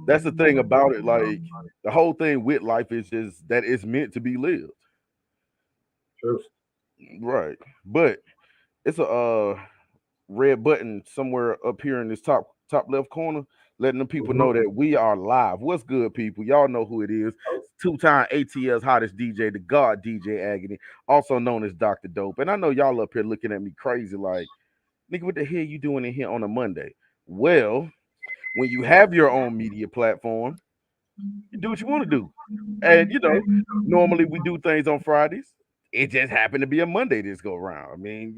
That's the thing about it. Like the whole thing with life is just that it's meant to be lived. True. Right. But it's a red button somewhere up here in this top left corner, letting the people Mm-hmm. know that we are live. What's good, people? Y'all know who it is. Two-time ATL's hottest DJ, the God DJ Agony, also known as Dr. Dope. And I know y'all up here looking at me crazy, like, nigga, what the hell you doing in here on a Monday? Well, when you have your own media platform, you do what you want to do. And normally we do things on Fridays. It just happened to be a Monday this go around. I mean,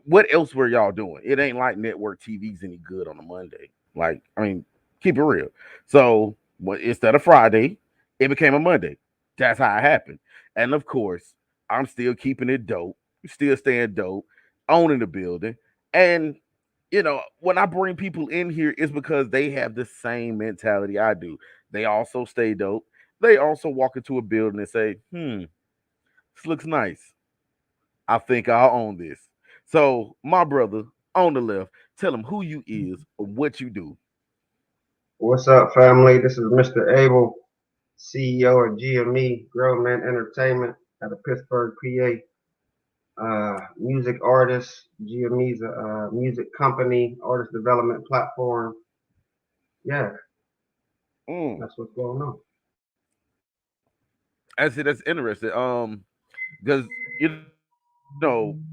what else were y'all doing? It ain't like network TV's any good on a Monday. Like, I mean, keep it real. So, instead of Friday, it became a Monday. That's how it happened. And of course, I'm still keeping it dope, still staying dope, owning the building. And when I bring people in here, it's because they have the same mentality I do. They also stay dope. They also walk into a building and say, this looks nice. I think I'll own this. So, my brother on the left, tell him who you is or what you do. What's up, family? This is Mr. Abel, CEO of Gme Reunion Entertainment out of Pittsburgh, PA. Music artist. Gme's a music company, artist development platform. Yeah, Mm. that's what's going on. I see that's interesting. Because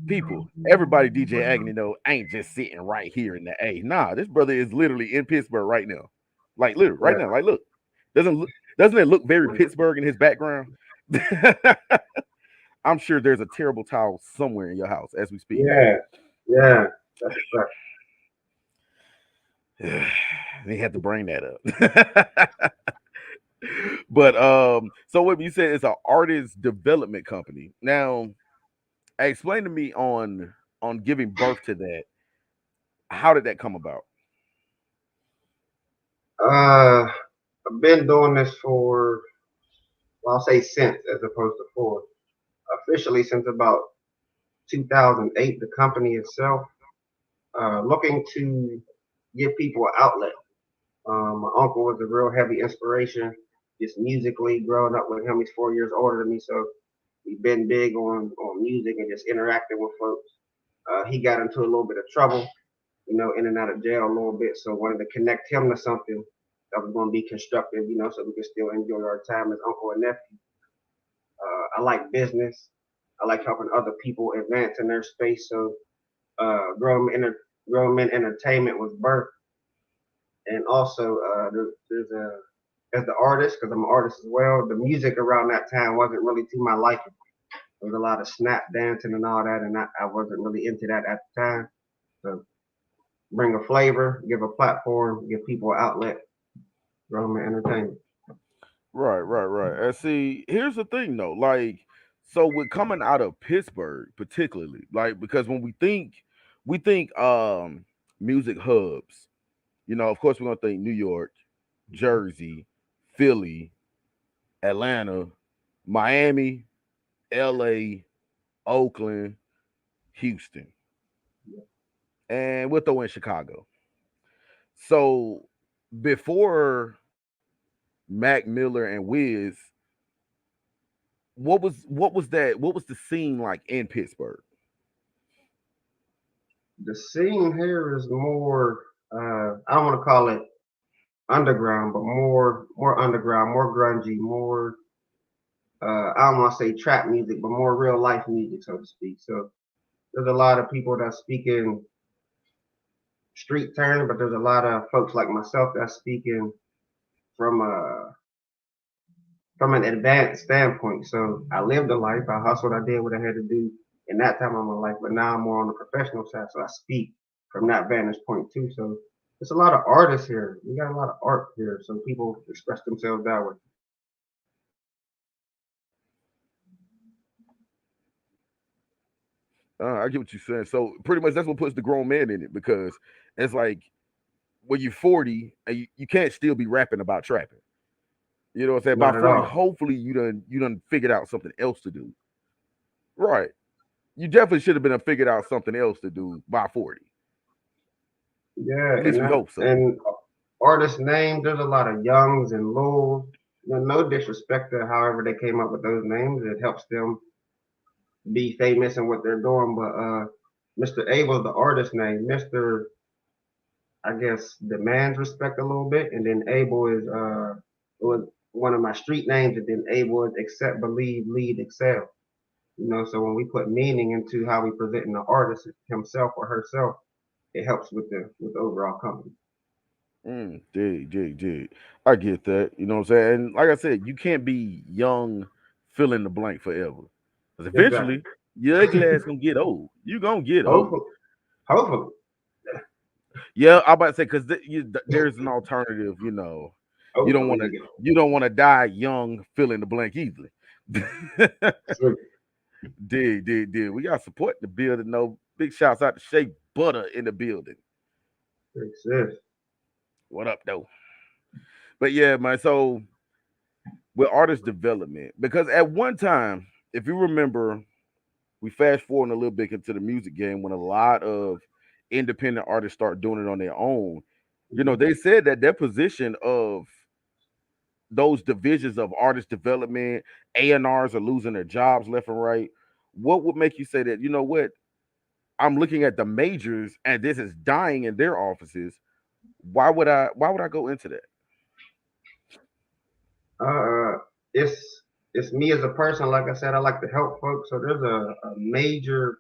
people, everybody DJ Agony know ain't just sitting right here in the A. Nah, this brother is literally in Pittsburgh right now. Like literally right now. Yeah, Like look. Doesn't it look very Pittsburgh in his background? I'm sure there's a terrible towel somewhere in your house as we speak. yeah, yeah. That's a fact. They had to bring that up. But so what you said is an artist development company. Now, explain to me on giving birth to that. How did that come about? I've been doing this for, well, I'll say since as opposed to for. Officially since about 2008, the company itself, looking to give people an outlet. My uncle was a real heavy inspiration, just musically. Growing up with him, he's 4 years older than me, so we've been big on music and just interacting with folks. He got into a little bit of trouble, in and out of jail a little bit, so wanted to connect him to something that was going to be constructive, so we could still enjoy our time as uncle and nephew. I like business. I like helping other people advance in their space. So Grown Men Entertainment was birthed, and also there's a as the artist, because I'm an artist as well. The music around that time wasn't really to my liking. There was a lot of snap dancing and all that, and I wasn't really into that at the time. So bring a flavor, give a platform, give people an outlet. Grown Men Entertainment. Right. And see, here's the thing though. Like, so with coming out of Pittsburgh, particularly, like because when we think music hubs, of course we're gonna think New York, Jersey, Philly, Atlanta, Miami, LA, Oakland, Houston, and we'll throw in Chicago. So before Mac Miller and Wiz, what was the scene like in Pittsburgh? The scene here is more. I don't want to call it underground, but more underground, more grungy, more I don't want to say trap music, but more real life music, so to speak. So there's a lot of people that speak in street terms, but there's a lot of folks like myself that speak in from a from an advanced standpoint. So I lived a life, I hustled, I did what I had to do in that time of my life, but now I'm more on the professional side, so I speak from that vantage point too. So there's a lot of artists here. We got a lot of art here, so people express themselves that way. I get what you're saying. So pretty much that's what puts the grown man in it because it's like when you're 40 and you can't still be rapping about trapping. You know what I'm saying? By Not at 40, all. hopefully you done figured out something else to do. Right. You definitely should have been figured out something else to do by 40. Yeah, At least we hope so. artist names, there's a lot of Youngs and Lowell. No disrespect to however they came up with those names. It helps them be famous in what they're doing. But Mr. Abel's the artist name. Mr. I guess demands respect a little bit, and then Abel is it was one of my street names, and then Abel is accept, believe, lead, excel. So when we put meaning into how we presenting the artist himself or herself, it helps with the overall company. Dig. I get that. You know what I'm saying? And like I said, you can't be young, fill in the blank forever. Because Exactly. eventually, your ugly ass gonna get old. You gonna get old. Hopefully, hopefully, Yeah, I'm about to say because there's an alternative. You don't hopefully want to we get you don't want to die young, fill in the blank easily. through. Dig. We got support the building. No big shouts out to Shea Butter in the building. Success. What up, though? But yeah, man. So with artist development, because at one time, if you remember, we fast forward a little bit into the music game when a lot of independent artists start doing it on their own. Mm-hmm. They said that their position of those divisions of artist development, A&Rs are losing their jobs left and right. What would make you say that, you know what? I'm looking at the majors and this is dying in their offices. Why would I go into that? Uh, it's me as a person. Like I said, I like to help folks. So there's a major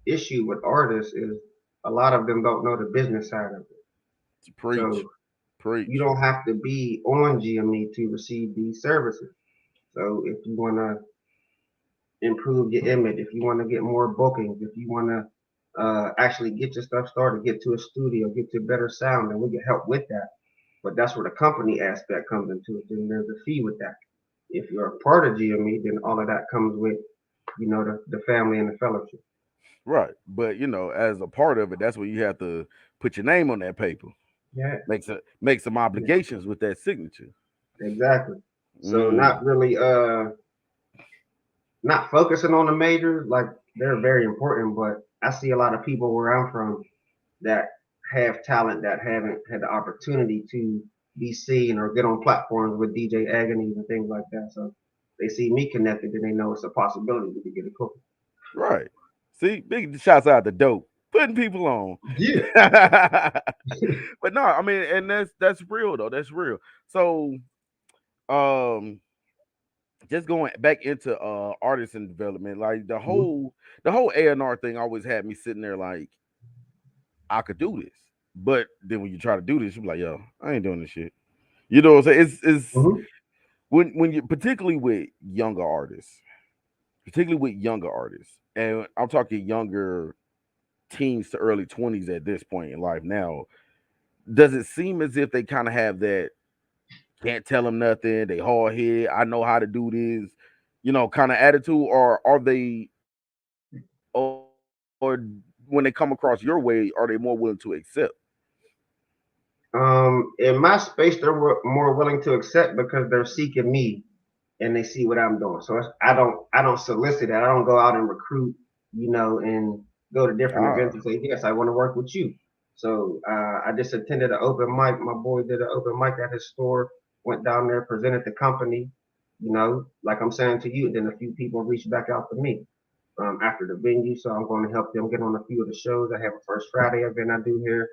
issue with artists is a lot of them don't know the business side of it. To preach. So you Preach. don't have to be on GME to receive these services. So if you want to improve your image, if you want to get more bookings, if you want to actually get your stuff started, get to a studio, get to better sound, then we can help with that. But that's where the company aspect comes into it. Then there's a fee with that. If you're a part of GME, then all of that comes with, the family and the fellowship. Right. But as a part of it, that's where you have to put your name on that paper. Yeah, Make some obligations with that signature. exactly. So Mm. not focusing on the majors, like they're very important, but I see a lot of people where I'm from that have talent that haven't had the opportunity to be seen or get on platforms with DJ Agony and things like that. So they see me connected and they know it's a possibility to get a cookie. Right. See, big shouts out to dope. Putting people on. Yeah. But no, I mean, and that's real though. That's real. So um just going back into artist and development, like the whole A&R thing always had me sitting there like I could do this. But then when you try to do this, you're like, yo, I ain't doing this shit. You know what I'm saying? It's Mm-hmm. when you particularly with younger artists, and I'm talking younger teens to early 20s at this point in life now, does it seem as if they kind of have that can't tell them nothing, they hard head, I know how to do this, kind of attitude, or are they, or when they come across your way, are they more willing to accept? In my space, they're more willing to accept because they're seeking me and they see what I'm doing. So I don't solicit it. I don't go out and recruit, and go to different events Ah, and say, yes, I want to work with you. So I just attended an open mic. My boy did an open mic at his store. Went down there, presented the company. Like I'm saying to you. Then a few people reached back out to me after the venue. So I'm going to help them get on a few of the shows. I have a First Friday event I do here.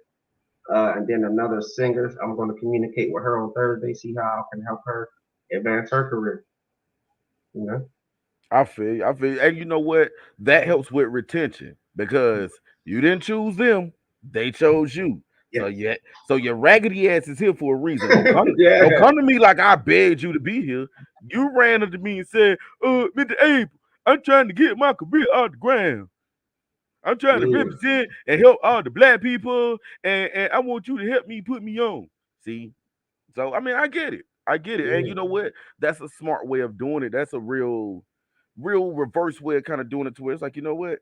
And then another singer, I'm going to communicate with her on Thursday, see how I can help her advance her career. You know? I feel, and you know what? That helps with retention because you didn't choose them; they chose you. So Yes. yeah, so your raggedy ass is here for a reason. Don't Yeah. come to me like I begged you to be here. You ran up to me and said, Mr. Abe, I'm trying to get my career off the ground. I'm trying to Yeah. represent and help all the black people, and I want you to help me put me on. See, so I mean, I get it. I get it. And you Yeah. know what? That's a smart way of doing it. That's a real reverse way of kind of doing it to where it's like, you know what?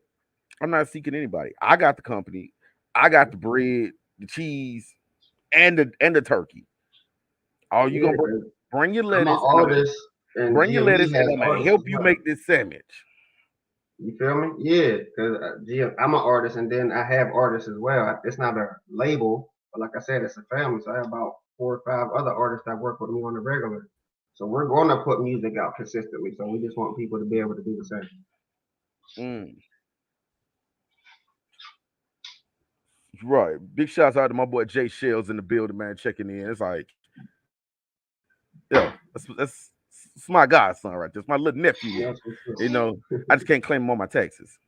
I'm not seeking anybody. I got the company, I got the bread, the cheese, and the turkey. All you Yeah. gonna bring your I'm an lettuce, and I'm artist, and bring your lettuce, GME and has I'm gonna artists help as you well. make this sandwich. You feel me? Yeah, because I'm an artist, and then I have artists as well. It's not a label, but like I said, it's a family. So I have about 4 or 5 other artists that work with me on the regular. So we're going to put music out consistently. So we just want people to be able to do the same. Mm. Right. Big shouts out to my boy Jay Shells in the building, man, checking in. It's like, yo, that's my godson right there. It's my little nephew there. That's what's You know, I just can't claim him on my taxes.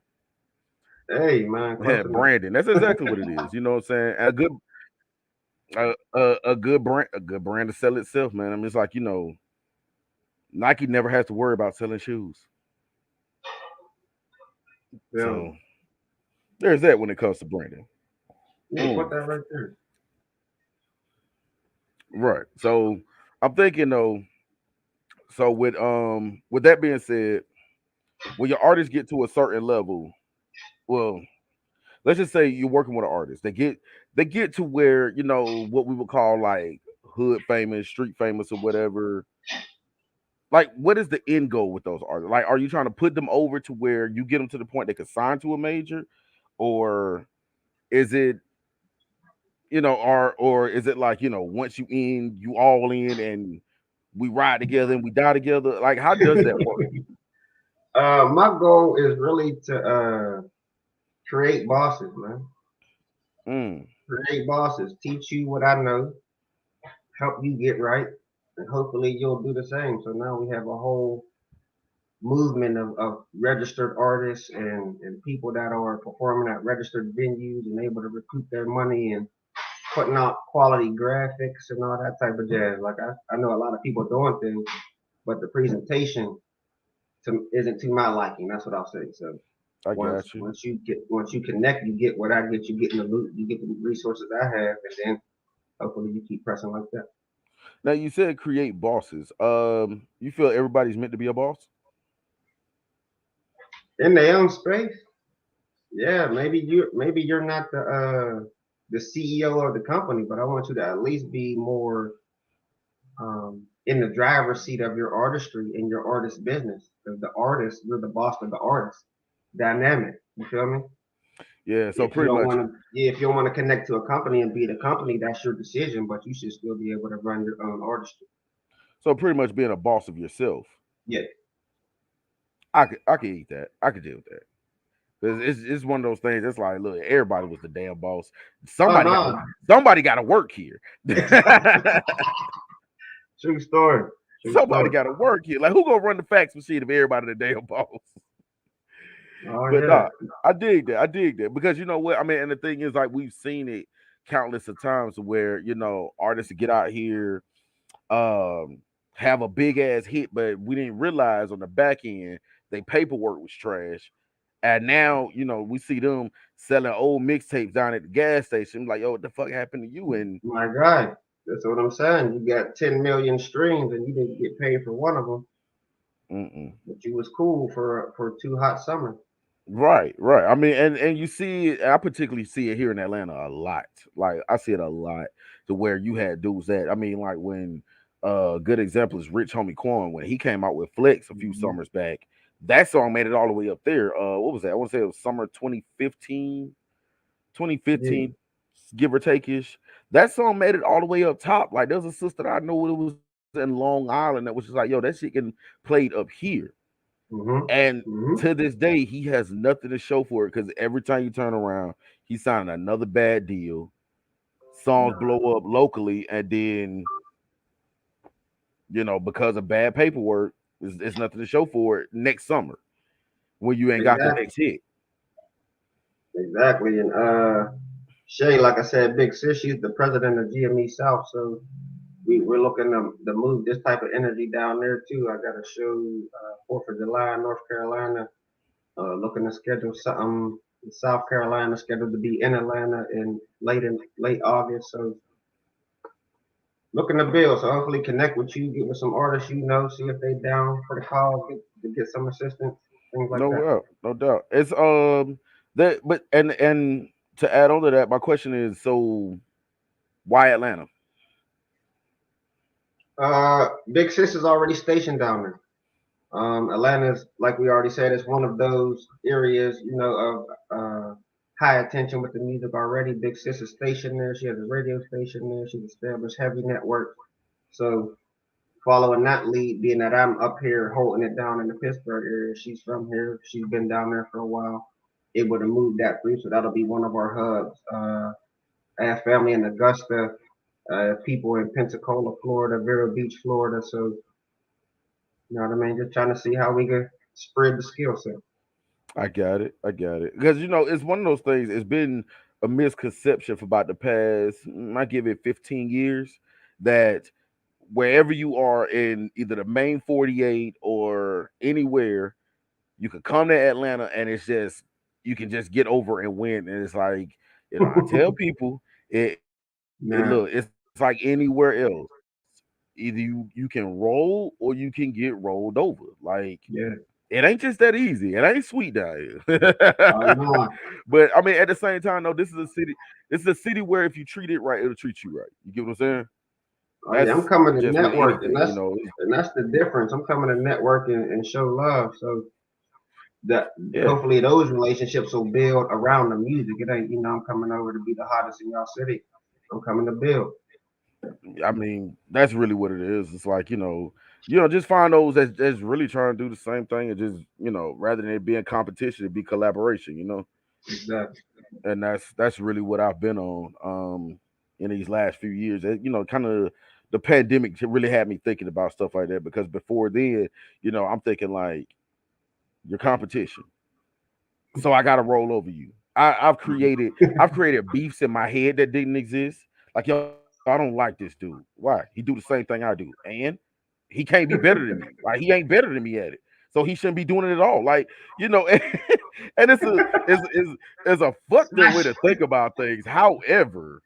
Hey, man, Yeah, close enough. Brandon. That's exactly what it is. You know what I'm saying? A good brand to sell itself, man. I mean, it's like, you know, Nike never has to worry about selling shoes. Yeah. So there's that when it comes to branding. Yeah, put Mm, that right there. right. So I'm thinking though, so with that being said, when your artists get to a certain level, well, let's just say you're working with an artist. They get to where, you know, what we would call like hood famous, street famous or whatever. Like, what is the end goal with those artists? Like, are you trying to put them over to where you get them to the point they can sign to a major, or is it, you know, or is it like, you know, once you all in and we ride together and we die together? Like, how does that work? My goal is really to create bosses, man. Mm, Create bosses. Teach you what I know. Help you get right, and hopefully you'll do the same. So now we have a whole movement of registered artists and people that are performing at registered venues and able to recoup their money and putting out quality graphics and all that type of jazz. Like I know a lot of people doing things, but the presentation isn't to my liking. That's what I'll say. So I once got you. once you connect, you get what I get. You get in the loop. You get the resources I have, and then hopefully you keep pressing like that. Now you said create bosses. You feel everybody's meant to be a boss? In their own space, yeah. Maybe you're not the CEO of the company, but I want you to at least be more in the driver's seat of your artistry and your artist business. Because the artist, you're the boss of the artist. Dynamic. You feel me? Yeah. So If you pretty don't much. want to, yeah, if you don't want to connect to a company and be the company, that's your decision. But you should still be able to run your own artistry. So pretty much being a boss of yourself. Yeah. I could eat that. I could deal with that. Cause it's one of those things. It's like, look, everybody was the damn boss. Oh Somebody got to no. somebody got to work here. Exactly. True story. True Somebody story. got to work here. Like, who gonna run the fax machine if everybody the damn boss? Oh But yeah. nah, I dig that. I dig that because you know what I mean. And the thing is, like, we've seen it countless of times where, you know, artists get out here, um, have a big ass hit, but we didn't realize on the back end they paperwork was trash. And now, you know, we see them selling old mixtapes down at the gas station. Like, yo, what the fuck happened to you? And My guy. That's what I'm saying. You got 10 million streams and you didn't get paid for one of them, mm-mm. but you was cool for 2 hot summers. Right, right. I mean, and you see it, I particularly see it here in Atlanta a lot. Like, I see it a lot to where you had dudes that, I mean, like when good example is Rich Homie Quan when he came out with Flex a few Mm-hmm. summers back. That song made it all the way up there. What was that? I want to say it was summer 2015, twenty Yeah. fifteen, give or take ish. That song made it all the way up top. Like, there's a sister that I know it was in Long Island that was just like, yo, that shit getting played up here. Mm-hmm. And Mm-hmm. to this day, he has nothing to show for it because every time you turn around, he's signing another bad deal. Songs blow up locally, and then, you know, because of bad paperwork, it's nothing to show for it next summer when you ain't got the Exactly. next hit. Exactly. And Shay, like I said, Big Sis, she's the president of GME South. So we're looking to move this type of energy down there too. I got a show 4th of July in North Carolina. Looking to schedule something in South Carolina, scheduled to be in Atlanta in late August. So looking to build. So hopefully connect with you, get with some artists you know, see if they down for the cause, get some assistance, things like No that. doubt, no doubt. It's that, but and to add on to that, my question is, so why Atlanta? Big Sis is already stationed down there. Atlanta's, like we already said, is one of those areas, you know, of high attention with the music already. Big Sister station there. She has a radio station there. She's established heavy network. So following that lead, being that I'm up here holding it down in the Pittsburgh area, she's from here. She's been down there for a while. Able to move that through, so that'll be one of our hubs. I have family in Augusta, people in Pensacola, Florida, Vero Beach, Florida. So you know what I mean. Just trying to see how we can spread the skill set. I got it. I got it. Because it's one of those things. It's been a misconception for about the past, I give it 15 years, that wherever you are in either the main 48 or anywhere, you could come to Atlanta and it's just you can just get over and win. And it's like, I tell people Nah, it's like anywhere else. Either you can roll or you can get rolled over. Like yeah. it ain't just that easy. It ain't sweet down here. No. But I mean, at the same time, though, this is a city. This is a city where if you treat it right, it'll treat you right. You get what I'm saying? Oh yeah, That's I'm coming to just with network, and anything, that's the difference. I'm coming to network and show love. So that Yeah. hopefully those relationships will build around the music. It ain't I'm coming over to be the hottest in y'all city. I'm coming to build. I mean, that's really what it is. It's like just find those that's really trying to do the same thing, and just rather than it being competition, it be collaboration. Exactly. And that's really what I've been on in these last few years. Kind of the pandemic really had me thinking about stuff like that, because before then, I'm thinking like your competition. So I gotta roll over you. I've created beefs in my head that didn't exist. Like, yo, I don't like this dude. Why? He do the same thing I do. And he can't be better than me. Like, he ain't better than me at it. So he shouldn't be doing it at all. Like, and it's a fucked up way Smash. to think about things. However,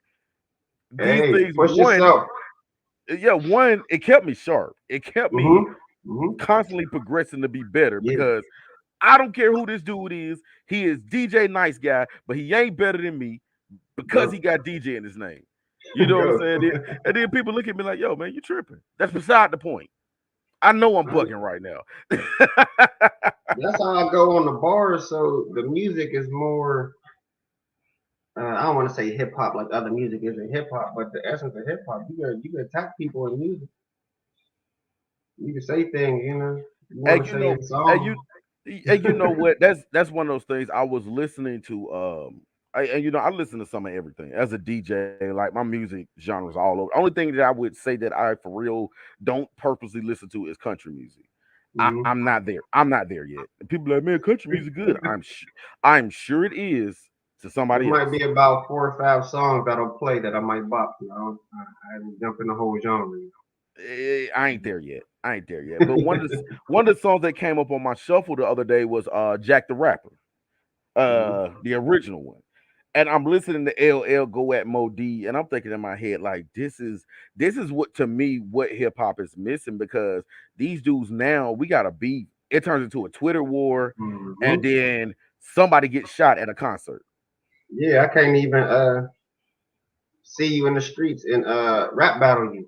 these Hey, things, push yourself. one, it kept me sharp. It kept me Mhm. Mhm. constantly progressing to be better, Yeah. because I don't care who this dude is. He is DJ Nice Guy, but he ain't better than me because Go. he got DJ in his name. You know what I'm Go. saying? And then people look at me like, yo, man, you tripping. That's beside the point. I know I'm bugging right now. That's how I go on the bars. So the music is more. I don't want to say hip hop like other music isn't hip hop, but the essence of hip hop, you can attack people in music. You can say things, you want and to you say know, in and you song. and you know what? That's one of those things I was listening to. I listen to some of everything as a DJ. Like, my music genres all over. Only thing that I would say that I for real don't purposely listen to is country music. Hmm. I'm not there. I'm not there yet. And people are like, man, country music good. I'm sure it is to It somebody might else. be about 4 or 5 songs that'll play that I might bop. I haven't jumped in the whole genre. I ain't there yet. I ain't there yet. But one of the songs that came up on my shuffle the other day was Jack the Rapper, Hmm. the original one. And I'm listening to LL go at Mo D, and I'm thinking in my head like, this is what, to me, what hip hop is missing, because these dudes now, we got a beef. It turns into a Twitter war, and Hmm. then somebody gets shot at a concert. Yeah, I can't even see you in the streets and rap battle you.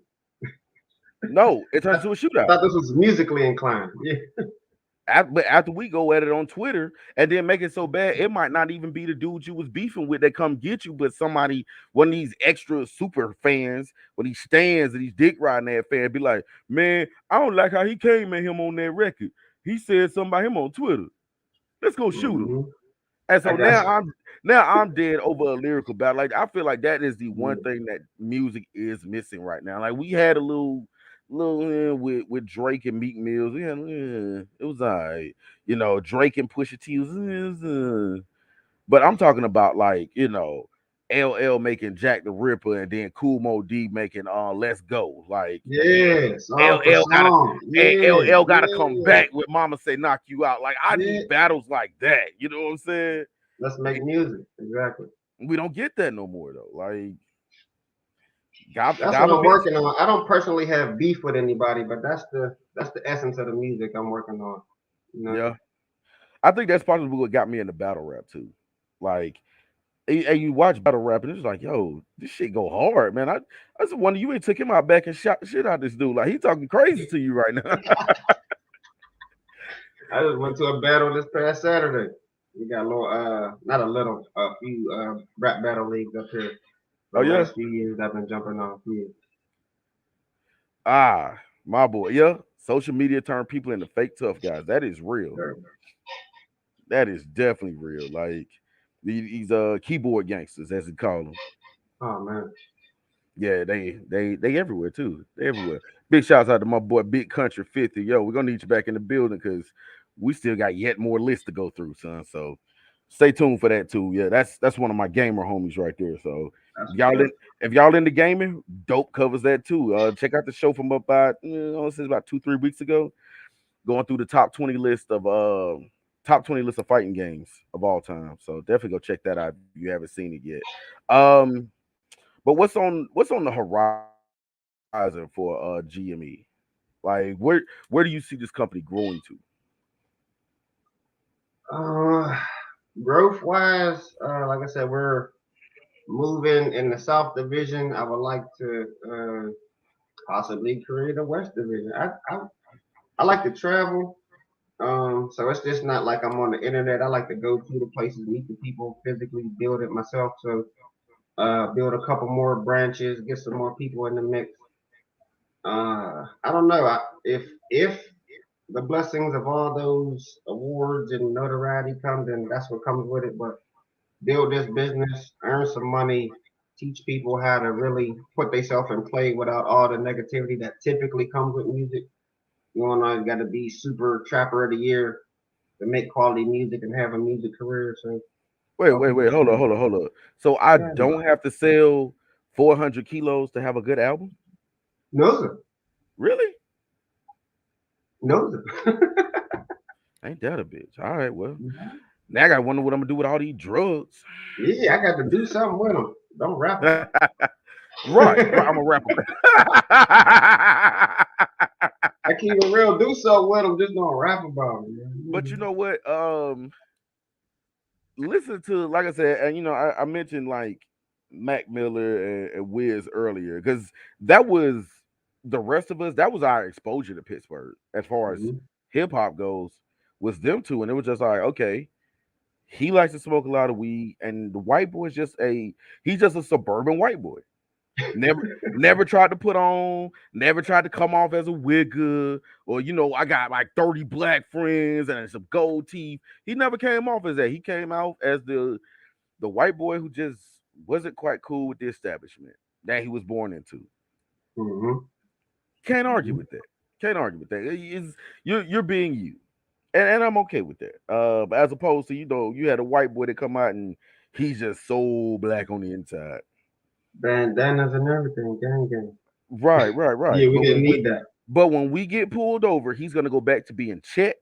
No, it I turns into a shootout. thought this was musically inclined. Yeah. But after we go at it on Twitter and then make it so bad, it might not even be the dude you was beefing with that come get you, but somebody, one of these extra super fans, when he stands and he's dick riding that fan, be like, man, I don't like how he came at him on that record. He said something about him on Twitter. Let's go shoot him. Hmm. And I so got you. now I'm dead over a lyrical battle. Like, I feel like that is the one Yeah. thing that music is missing right now. Like, we had a little with Drake and Meek Mills. Yeah, it was alright. Drake and Pusha T but I'm talking about, like, LL making Jack the Ripper, and then Cool Mo D making Let's Go. Like, Yeah, song for LL gotta song. hey, Yeah, LL gotta come yeah, back with Mama Say Knock You Out. Like, I yeah. need battles like that. You know what I'm saying? Let's make music. Exactly. We don't get that no more though. Like, God, That's God what I'm forbid. working on. I don't personally have beef with anybody, but that's the essence of the music I'm working on. You know. Yeah, I think that's probably what got me into battle rap too. Like, and you watch battle rap, and it's like, yo, this shit go hard, man. I just wonder, you ain't took him out back and shot the shit out this dude. Like, he talking crazy to you right now. I just went to a battle this past Saturday. We got a little, not a little, a few rap battle leagues up here for Oh the yeah. last few years. I've been jumping on. Yeah, Ah, my boy. Yeah. Social media turned people into fake tough guys. That is real. sure. That is definitely real. Like these keyboard gangsters, as they call them. Oh man. Yeah, they everywhere too. They everywhere. Big shouts out to my boy Big Country 50. Yo, we're gonna need you back in the building because we still got yet more lists to go through, son. So stay tuned for that too. Yeah, that's one of my gamer homies right there. So That's if what's y'all up. in, if y'all into gaming, dope covers that too. Check out the show from about since about 2-3 weeks ago, going through the top 20 list of fighting games of all time. So definitely go check that out if you haven't seen it yet. Um, but what's on the horizon for GME? Like where do you see this company growing to? Uh, Growth wise, like I said, we're moving in the South Division. I would like to possibly create a West Division. I like to travel. So it's just not like I'm on the internet. I like to go to the places, meet the people, physically build it myself. So build a couple more branches, get some more people in the mix. I don't know if the blessings of all those awards and notoriety come, then that's what comes with it. But build this business, earn some money, teach people how to really put themselves in play without all the negativity that typically comes with music. You know, got to be super trapper of the year to make quality music and have a music career. So Wait, tell wait, people wait, hold on, to hold on, hold on. So I yeah, don't have to sell 400 kilos to have a good album? knows it, Really? knows it. Ain't that a bitch? All right, well, now I gotta wonder what I'm gonna do with all these drugs. Yeah, I got to do something with them. Don't rap about Right, right. I'm it. a rapper. I keep it real. Do something with them. Just don't rap about it. But you Man. know what? Listen to like I said, and I mentioned like Mac Miller and Wiz earlier because that was the rest of us. That was our exposure to Pittsburgh as far as Mhm. hip hop goes. Was them two, and it was just like, okay, he likes to smoke a lot of weed, and the white boy is just he's just a suburban white boy. Never tried to put on, never tried to come off as a wigger, or I got like 30 black friends and some gold teeth. He never came off as that. He came out as the white boy who just wasn't quite cool with the establishment that he was born into. Mhm. Can't argue Mhm. with that. Can't argue with that. You're being you. And I'm okay with that. But as opposed to, you had a white boy that come out and he's just so black on the inside. Bandanas and everything. Gang, gang. Right, right, Yeah, right. we didn't need that. But when we get pulled over, he's gonna go back to being Chet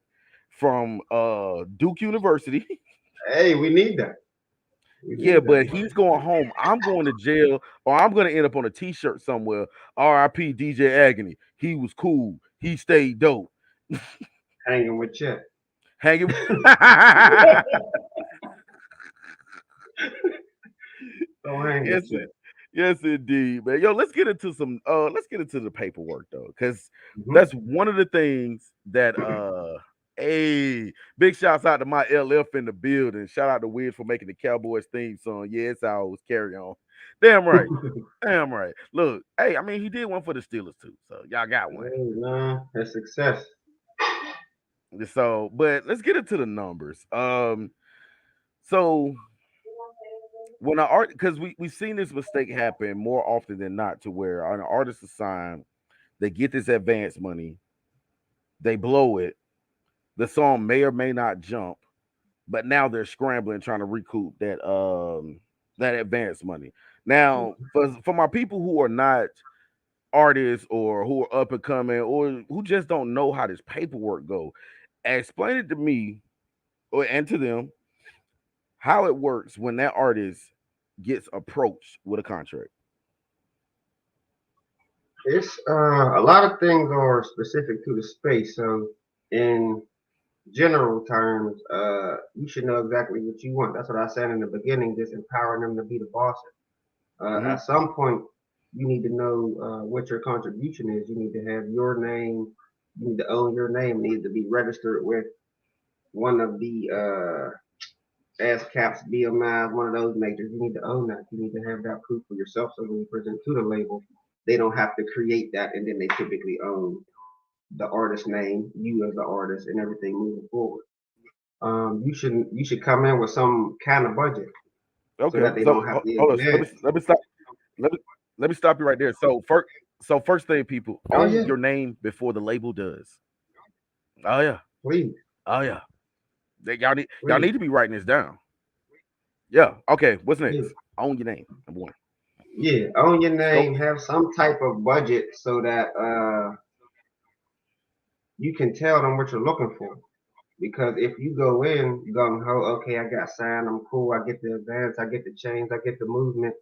from Duke University. Hey, we need that. We Yeah, need that. but he's going home. I'm going to jail, or I'm gonna end up on a T-shirt somewhere. R.I.P. DJ Agony. He was cool. He stayed dope. Hanging with Chet. Hanging. Don't hang with Yes, Chet. yes, indeed, man. Yo, let's get into the paperwork though, because Mhm. that's one of the things that hey, big shouts out to my LF in the building. Shout out to Wiz for making the Cowboys theme song. Yeah, it's always carry on. Damn right. Damn right. Look, hey, I mean he did one for the Steelers too. So y'all got one. Hey, man, that's success. So, but let's get into the numbers. So when an art, because we've seen this mistake happen more often than not, to where an artist is signed, they get this advance money, they blow it, the song may or may not jump, but now they're scrambling trying to recoup that advance money. Now, for my people who are not artists or who are up and coming or who just don't know how this paperwork go, explain it to me and to them how it works when that artist gets approached with a contract. It's a lot of things are specific to the space. So in general terms, you should know exactly what you want. That's what I said in the beginning, just empowering them to be the boss. Hmm. At some point, you need to know what your contribution is. You need to have your name. You need to own your name. It needs to be registered with one of the ASCAPs, BMIs, one of those majors. You need to own that. You need to have that proof for yourself. So when you present to the label, they don't have to create that, and then they typically own the artist name, you as the artist, and everything moving forward. You should come in with some kind of budget so Okay, that they so don't have to hold on. advance. Let me stop. Let me let me stop you right there. First thing, people Oh own yeah, your name before the label does. Oh yeah, please, oh yeah. Y'all need please, to be writing this down. Yeah. Okay. What's yeah, next? Own your name. Number one. yeah. Own your Let's go. name. Have some type of budget so that you can tell them what you're looking for. Because if you go in gung ho, okay, I got signed, I'm cool, I get the advance, I get the change, I get the movement,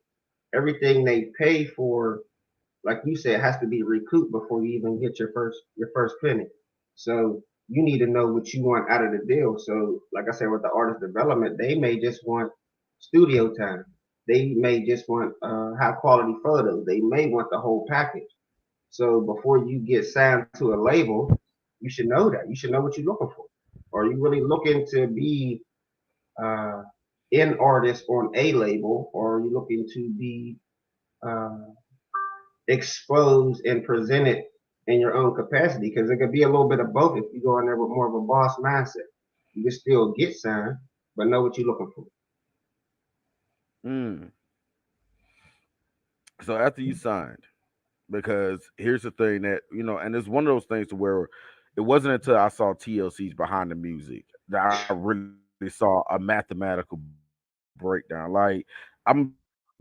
everything they pay for, like you said, has to be recouped before you even get your first penny. So you need to know what you want out of the deal. So, like I said, with the artist development, they may just want studio time. They may just want high quality photos. They may want the whole package. So before you get signed to a label, you should know that. You should know what you're looking for. Are you really looking to be uh, an artist on a label, or are you looking to be uh, exposed and presented in your own capacity? Because it could be a little bit of both if you go in there with more of a boss mindset. You can still get signed, but know what you're looking for. Mm. So after you signed, because here's the thing that and it's one of those things to where it wasn't until I saw TLC's behind the music that I really saw a mathematical breakdown. Like, I'm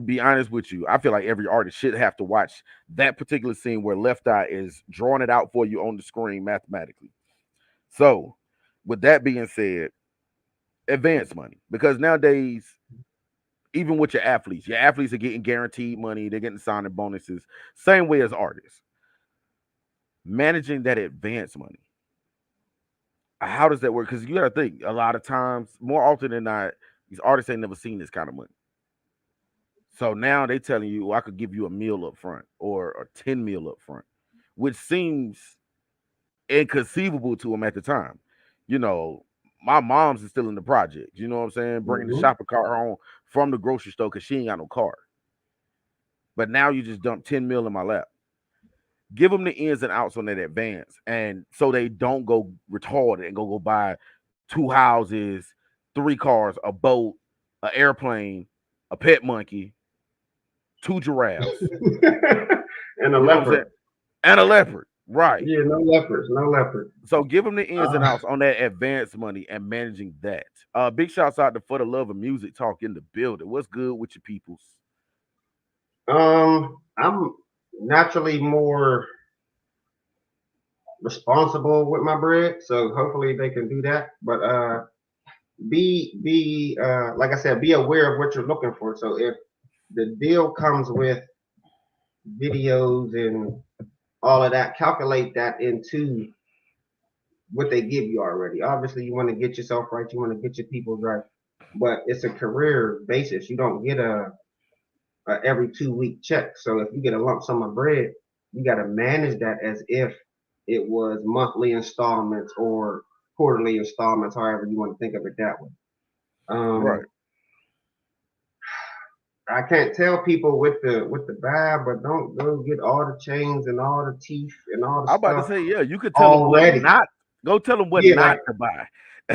be honest with you, I feel like every artist should have to watch that particular scene where Left Eye is drawing it out for you on the screen mathematically. So, with that being said, advance money, because nowadays, even with your athletes are getting guaranteed money, they're getting signing bonuses, same way as artists. Managing that advance money, how does that work? Because you got to think, a lot of times, more often than not, these artists ain't never seen this kind of money. So now they telling you, well, I could give you a meal up front or 10 meal up front, which seems inconceivable to them at the time. You know, my mom's is still in the project. You know what I'm saying? Bringing the Mm-hmm. shopping cart home from the grocery store because she ain't got no car. But now you just dump 10 mil in my lap. Give them the ins and outs on that advance, and so they don't go retarded and go buy two houses, three cars, a boat, an airplane, a pet monkey, two giraffes. And a You know what I'm leopard. saying? And a leopard. Right. Yeah, no leopards, no leopard. So give them the ins and Uh, outs on that advance money and managing that. Big shouts out to For the Love of Music Talk in the building. What's good with your peoples? I'm naturally more responsible with my bread, so hopefully they can do that. But be like I said, be aware of what you're looking for. So if the deal comes with videos and all of that, calculate that into what they give you already. Obviously, you want to get yourself right, you want to get your people right, but it's a career basis. You don't get a every 2 week check. So if you get a lump sum of bread, you got to manage that as if it was monthly installments or quarterly installments, however you want to think of it that way. Right. Um, I can't tell people with the vibe, but don't go get all the chains and all the teeth and all the I'm about to stuff say, yeah, you could tell them what already. not. Go tell them what Yeah, like not to buy.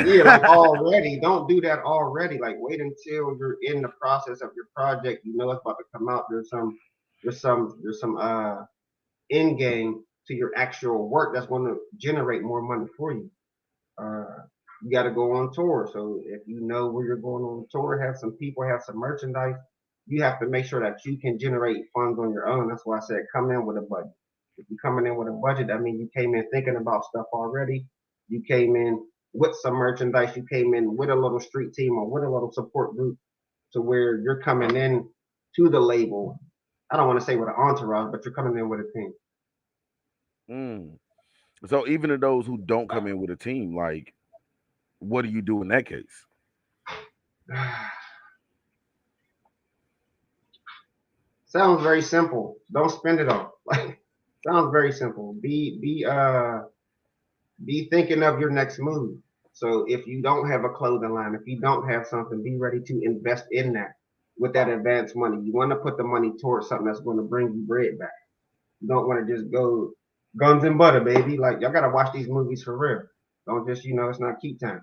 yeah, like already. Don't do that already. Like wait until you're in the process of your project. You know it's about to come out. There's some end game to your actual work that's going to generate more money for you. You got to go on tour. So if you know where you're going on tour, have some people, have some merchandise, you have to make sure that you can generate funds on your own. That's why I said come in with a budget. If you're coming in with a budget, that means you came in thinking about stuff already. You came in with some merchandise. You came in with a little street team or with a little support group to where you're coming in to the label. I don't want to say with an entourage, but you're coming in with a team. Mm. So even to those who don't come in with a team, like, what do you do in that case? Sounds very simple. Don't spend it all. Like sounds very simple. Be thinking of your next move. So if you don't have a clothing line, if you don't have something, be ready to invest in that with that advance money. You want to put the money towards something that's going to bring you bread back. You don't want to just go guns and butter, baby. Like y'all gotta watch these movies for real. Don't just it's not keep time.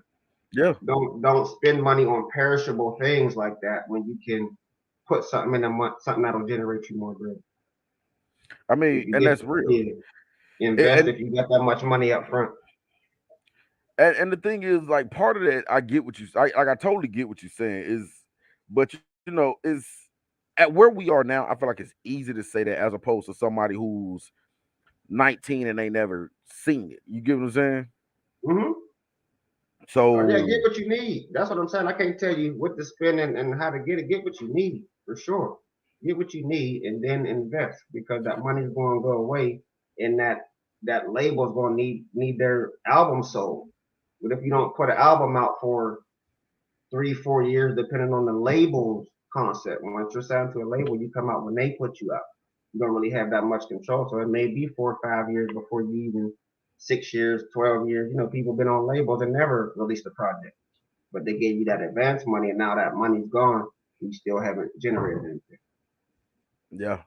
Yeah. Don't spend money on perishable things like that when you can put something in a month, something that'll generate you more bread. I If mean, you and get that's real. yeah, invest And if you got that much money up front. and the thing is, like, part of that, I get what I totally get what you're saying is, but is at where we are now. I feel like it's easy to say that as opposed to somebody who's 19 and they never seen it. You get what I'm saying? Hmm. Oh yeah, So get what you need. That's what I'm saying. I can't tell you what to spend and how to get it. Get what you need for sure. Get what you need and then invest because that money's going to go away and that label's going to need their album sold. But if you don't put an album out for 3, 4 years, depending on the label's concept, once you're signed to a label, you come out when they put you out. You don't really have that much control. So it may be 4 or 5 years before you even 6 years, 12 years. People been on labels and never released a project, but they gave you that advance money, and now that money's gone, you still haven't generated anything. yeah,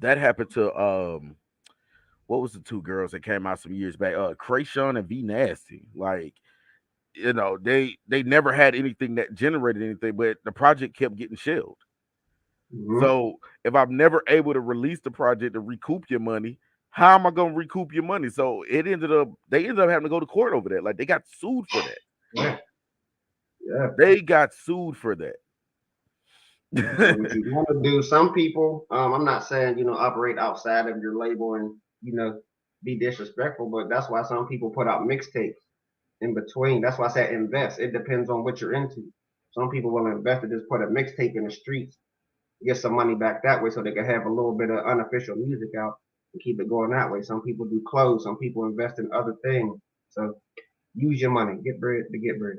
that happened to what was the two girls that came out some years back? Krayshawn and V Nasty. Like, they never had anything that generated anything, but the project kept getting shelved. Mm-hmm. So if I'm never able to release the project to recoup your money, how am I gonna recoup your money? So they ended up having to go to court over that. Like they got sued for that. Yeah, yeah. They got sued for that. So what you want to do? Some people, I'm not saying operate outside of your label and be disrespectful, but that's why some people put out mixtapes in between. That's why I said invest. It depends on what you're into. Some people will invest to just put a mixtape in the streets, get some money back that way, so they can have a little bit of unofficial music out and keep it going that way. Some people do clothes. Some people invest in other things. So use your money, get bread to get bread.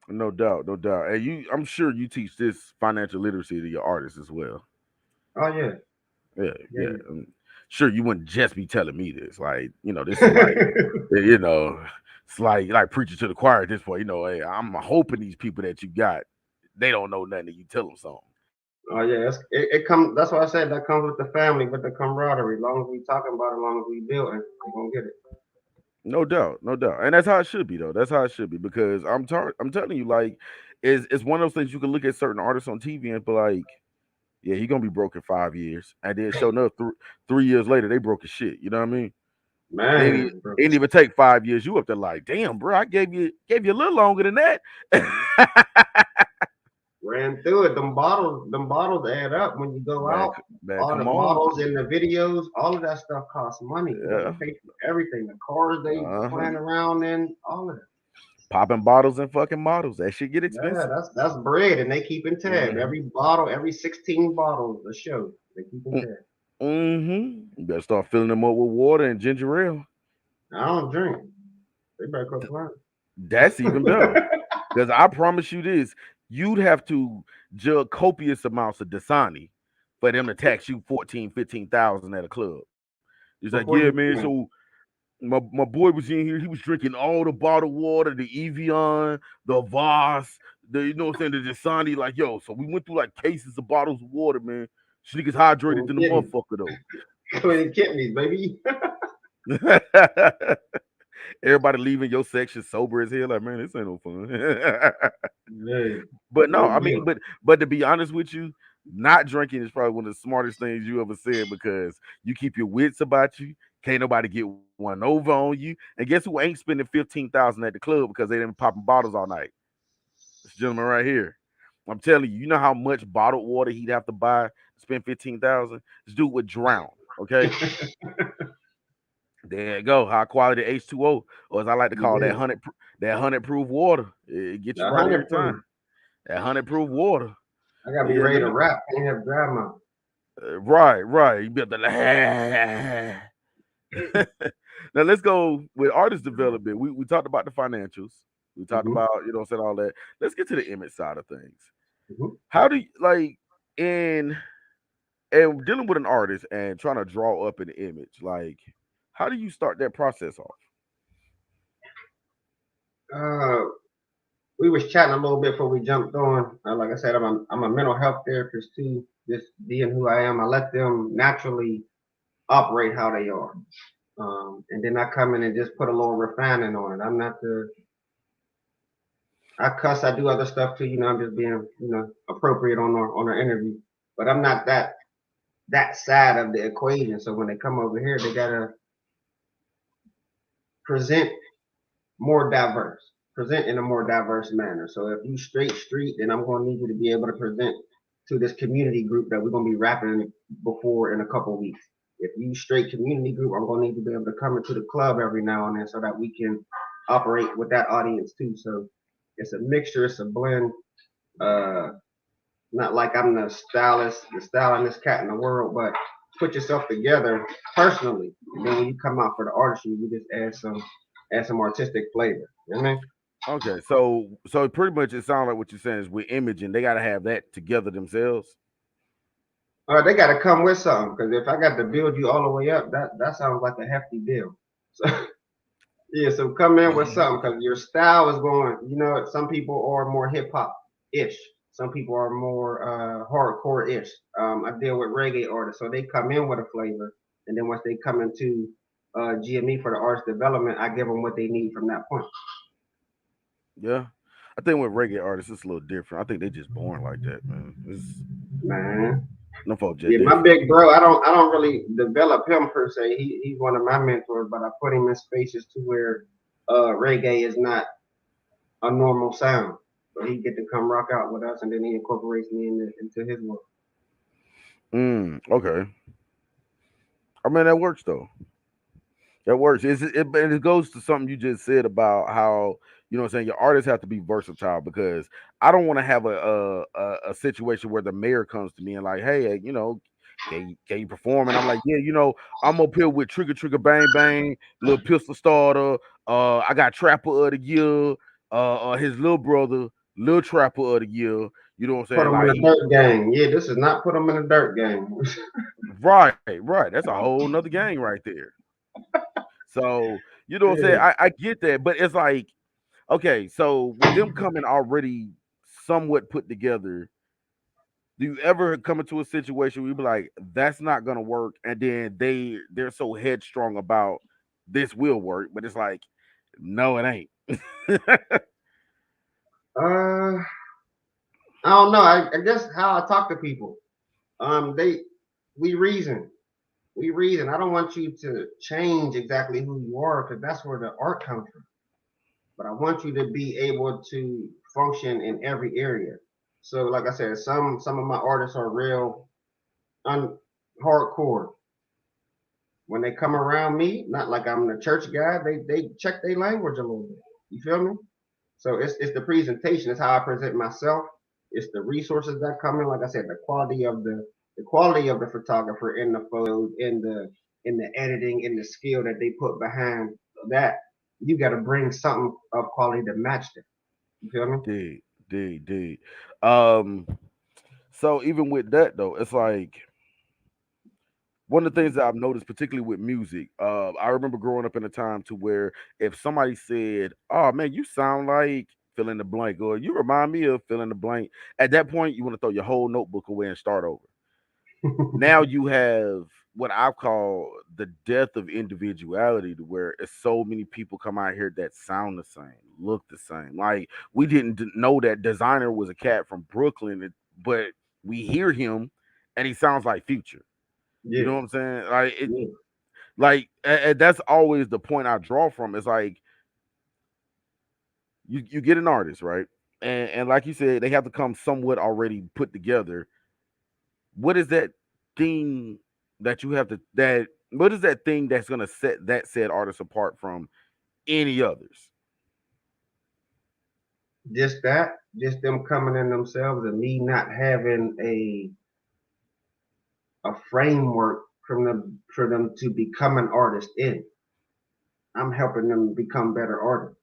No doubt, no doubt. And I'm sure you teach this financial literacy to your artists as well. Oh yeah, Yeah, yeah. yeah. Sure, you wouldn't just be telling me this. Like, this is like, you know, it's like preaching to the choir at this point. Hey, I'm hoping these people that you got, they don't know nothing. And you tell them something. Oh yeah, it comes. That's why I said that comes with the family, with the camaraderie. As long as we talking about it, as long as we building, we gonna get it. No doubt, no doubt, and that's how it should be though. That's how it should be because I'm telling you, like, it's one of those things you can look at certain artists on TV and be like, yeah, he gonna be broke in 5 years, and then show enough 3 years later they broke his shit. You know what I mean? It ain't, Man, bro, it ain't even take 5 years. You up there like, damn, bro, I gave you a little longer than that. ran through it. Them bottles add up when you go man, out. man, All the come on, bottles and the videos, all of that stuff costs money. You got to yeah, pay for everything. The cars they uh-huh. playing around in, all of that. Popping bottles and fucking models. That shit get Yeah, expensive. that's bread, and they keep in tab. Mm-hmm. Every bottle, every 16 bottles a show, they keep in tab. Mm-hmm. You better start filling them up with water and ginger ale. I don't drink. They better quit playing. That's even better. Because I promise you this, you'd have to jug copious amounts of Dasani for them to tax you 14, 15,000 at a club. He's like, yeah, Before you man. So my boy was in here. He was drinking all the bottled water, the Evian, the Voss, you know what I'm saying, the Dasani. Like, yo, so we went through like cases of bottles of water, man. This nigga's hydrated clean than the kidneys, motherfucker though. clean kidneys, baby. Everybody leaving your section sober as hell. Like, man, this ain't no fun. Yeah, But no, no I mean, deal. but to be honest with you, not drinking is probably one of the smartest things you ever said because you keep your wits about you. Can't nobody get one over on you. And guess who ain't spending 15,000 at the club because they didn't popping bottles all night? This gentleman right here. I'm telling you, you know how much bottled water he'd have to buy to spend 15,000? This dude would drown. Okay. There you go. High quality H2O, or as I like to call Yeah, that 100 proof water. It gets you the right every 100 time. proof. That 100 proof water. I gotta be Yeah, ready to rap. Can't have dry mouth. right, right. You be able to now let's go with artist development. We talked about the financials. We talked Mm-hmm. about, saying all that. Let's get to the image side of things. Mm-hmm. How do you like in and dealing with an artist and trying to draw up an image, like how do you start that process off? Uh, we was chatting a little bit before we jumped on. Like I said, I'm a mental health therapist too. Just being who I am, I let them naturally operate how they are. And then I come in and just put a little refining on it. I'm not the I cuss, I do other stuff too. I'm just being appropriate on our interview. But I'm not that side of the equation. So when they come over here, they gotta present more diverse, present in a more diverse manner. So if you straight street, then I'm gonna need you to be able to present to this community group that we're gonna be rapping before in a couple weeks. If you straight community group, I'm gonna need to be able to come into the club every now and then so that we can operate with that audience too. So it's a mixture, it's a blend. Uh, Not like I'm the stylingest cat in the world, but put yourself together personally. And then when you come out for the artistry, you just add some artistic flavor. You know what I mean? Okay, so pretty much it sounds like what you're saying is with imaging, they got to have that together themselves. They got to come with something because if I got to build you all the way up, that sounds like a hefty deal. So yeah, so come in with something because your style is going. Some people are more hip hop ish. Some people are more hardcore ish. I deal with reggae artists, so they come in with a flavor, and then once they come into GME for the artist development, I give them what they need from that point. Yeah, I think with reggae artists it's a little different. I think they just born like that, man. It's, Man, no fault, just yeah, my different. big bro, I don't really develop him per se. He's one of my mentors, but I put him in spaces to where reggae is not a normal sound. So he get to come rock out with us, and then he incorporates me into his work. Okay. I mean that works though. That works. And it goes to something you just said about how what I'm saying your artists have to be versatile because I don't want to have a situation where the mayor comes to me and like, hey, can you perform? And I'm like, yeah, I'm up here with Trigger Trigger Bang Bang, little pistol starter. I got Trapper of the Year. His little brother, Little Trapper of the Year. You know what I'm Put saying? him in Like the dirt gang. Yeah, this is not put him in the dirt gang. right. That's a whole nother gang right there. So you know what I'm saying? Yeah. I get that, but it's like, okay, so with them coming already somewhat put together, do you ever come into a situation where you be like, that's not gonna work, and then they're so headstrong about this will work, but it's like, no, it ain't. Uh, I don't know. I guess how I talk to people. They we reason. We reason. I don't want you to change exactly who you are because that's where the art comes from. But I want you to be able to function in every area. So, like I said, some of my artists are real hardcore. When they come around me, not like I'm the church guy, they check their language a little bit. You feel me? So it's the presentation, it's how I present myself, it's the resources that come in. Like I said, the quality of the photographer in the photos, in the editing, in the skill that they put behind that. You got to bring something of quality to match them. You feel me? D. Um, so even with that though, it's like one of the things that I've noticed, particularly with music, I remember growing up in a time to where if somebody said, "Oh man, you sound like fill in the blank," or "You remind me of fill in the blank," at that point you want to throw your whole notebook away and start over. Now you have what I call the death of individuality, to where it's so many people come out here that sound the same, look the same. Like we didn't know that Designer was a cat from Brooklyn, but we hear him and he sounds like Future. You Yeah, know what I'm saying? Like it, yeah. and that's always the point I draw from. It's like you get an artist, right? And like you said, they have to come somewhat already put together. What is that thing that you have to that what is that thing that's gonna set that said artist apart from any others? Just them coming in themselves and me not having a framework for them to become an artist in. I'm helping them become better artists.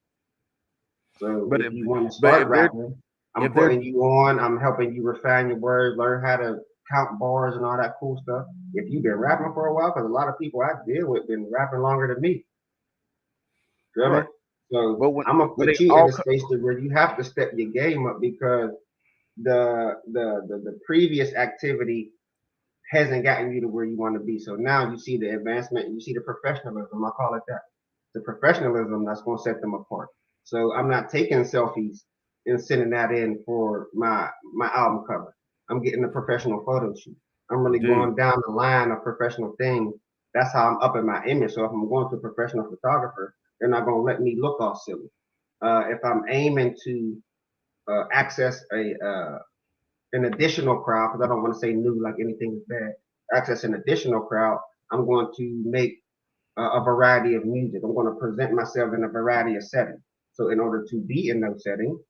So But if you want to but start rapping, I'm if they're putting you on. I'm helping you refine your words, learn how to count bars and all that cool stuff. If you've been rapping for a while, because a lot of people I deal with been rapping longer than me. Feel me? right, So But I'm gonna when they put you in all a space to where you have to step your game up because the previous activity hasn't gotten you to where you want to be. So now you see the advancement, you see the professionalism. I call it that. The professionalism that's going to set them apart. So I'm not taking selfies and sending that in for my album cover. I'm getting a professional photo shoot. I'm really dig. going down the line of professional things. That's how I'm upping my image. So if I'm going to a professional photographer, they're not going to let me look all silly. If I'm aiming to access a an additional crowd, because I don't want to say new like anything is bad, access an additional crowd, I'm going to make a variety of music. I'm going to present myself in a variety of settings. So in order to be in those settings,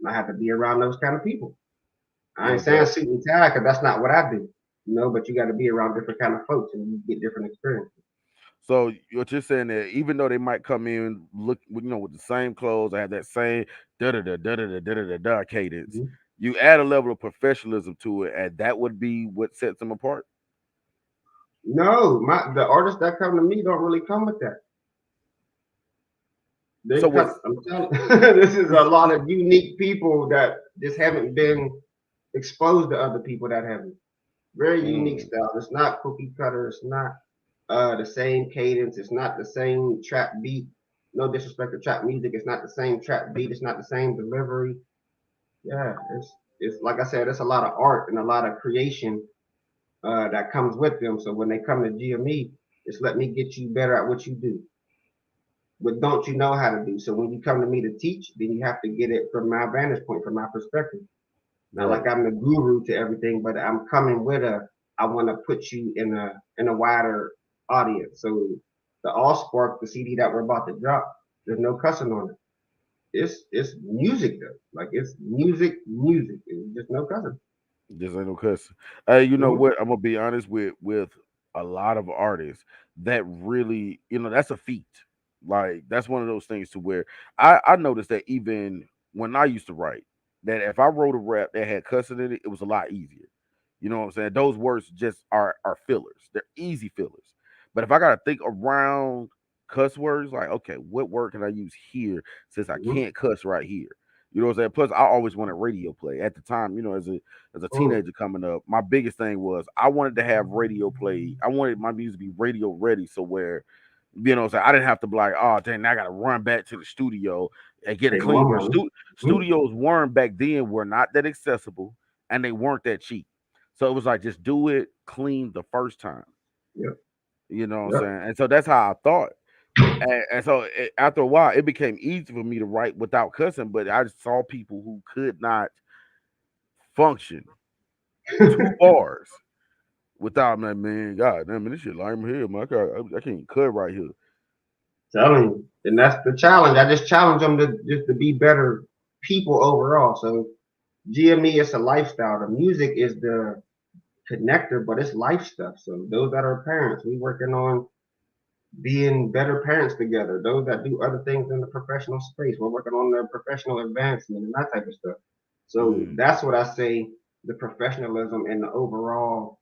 I have to be around those kind of people. I ain't No saying doubt. suit and tie because that's not what I do, but you got to be around different kind of folks and you get different experiences. So what you're saying that even though they might come in look, with the same clothes, I have that same da da da da da da da da da cadence. Mm-hmm. You add a level of professionalism to it, and that would be what sets them apart. No, the artists that come to me don't really come with that. So They what's come. I'm telling this is a lot of unique people that just haven't been exposed to other people that haven't. Very unique mm, style. It's not cookie cutter. It's not the same cadence. It's not the same trap beat. No disrespect to trap music. It's not the same trap beat. It's not the same delivery. Yeah, it's like I said. It's a lot of art and a lot of creation that comes with them. So when they come to GME, it's let me get you better at what you do. What don't you know how to do? So when you come to me to teach, then you have to get it from my vantage point, from my perspective. Not right? like I'm the guru to everything, but I'm coming with I want to put you in a wider audience. So the All Spark, the CD that we're about to drop, there's no cussing on it. It's music though. Like it's music. It's just no cussing. Just ain't no cussing. Hey, you know Mm-hmm. what? I'm gonna be honest with a lot of artists that really, that's a feat. Like that's one of those things to where I noticed that even when I used to write, that if I wrote a rap that had cussing in it, it was a lot easier. You know what I'm saying? Those words just are fillers. They're easy fillers. But if I gotta think around cuss words, like okay, what word can I use here since I Mm-hmm. can't cuss right here? You know what I'm saying? Plus, I always wanted radio play at the time. As a Mm. teenager coming up, my biggest thing was I wanted to have radio play. I wanted my music to be radio ready, so where so I didn't have to be like, oh dang, I gotta run back to the studio and get a Pay clean more verse. money. Mm-hmm. Studios weren't back then were not that accessible and they weren't that cheap. So it was like just do it clean the first time. Yep. You know what I'm Yep. saying? And so that's how I thought. And so after a while, it became easy for me to write without cussing. But I just saw people who could not function 2 bars without man. God damn, man, this shit lame here, man. I can't cut right here. Telling you. And that's the challenge. I just challenge them to just to be better people overall. So GME is a lifestyle. The music is the connector, but it's life stuff. So those that are parents, we working on being better parents together. Those that do other things in the professional space, we're working on their professional advancement and that type of stuff. So Mm, that's what I say the professionalism and the overall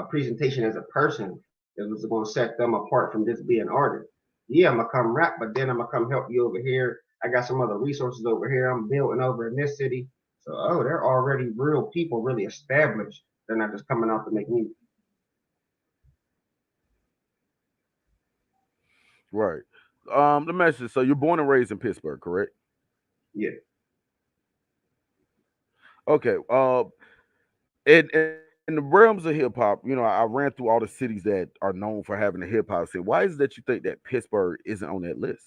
presentation as a person is what's going to set them apart from just being artists. Yeah, I'm gonna come rap, but then I'm gonna come help you over here. I got some other resources over here. I'm building over in this city. So, they're already real people, really established. They're not just coming out to make music. right. The message. So you're born and raised in Pittsburgh, correct? Yeah. Okay. In the realms of hip hop, I ran through all the cities that are known for having a hip hop scene. Why is it that you think that Pittsburgh isn't on that list?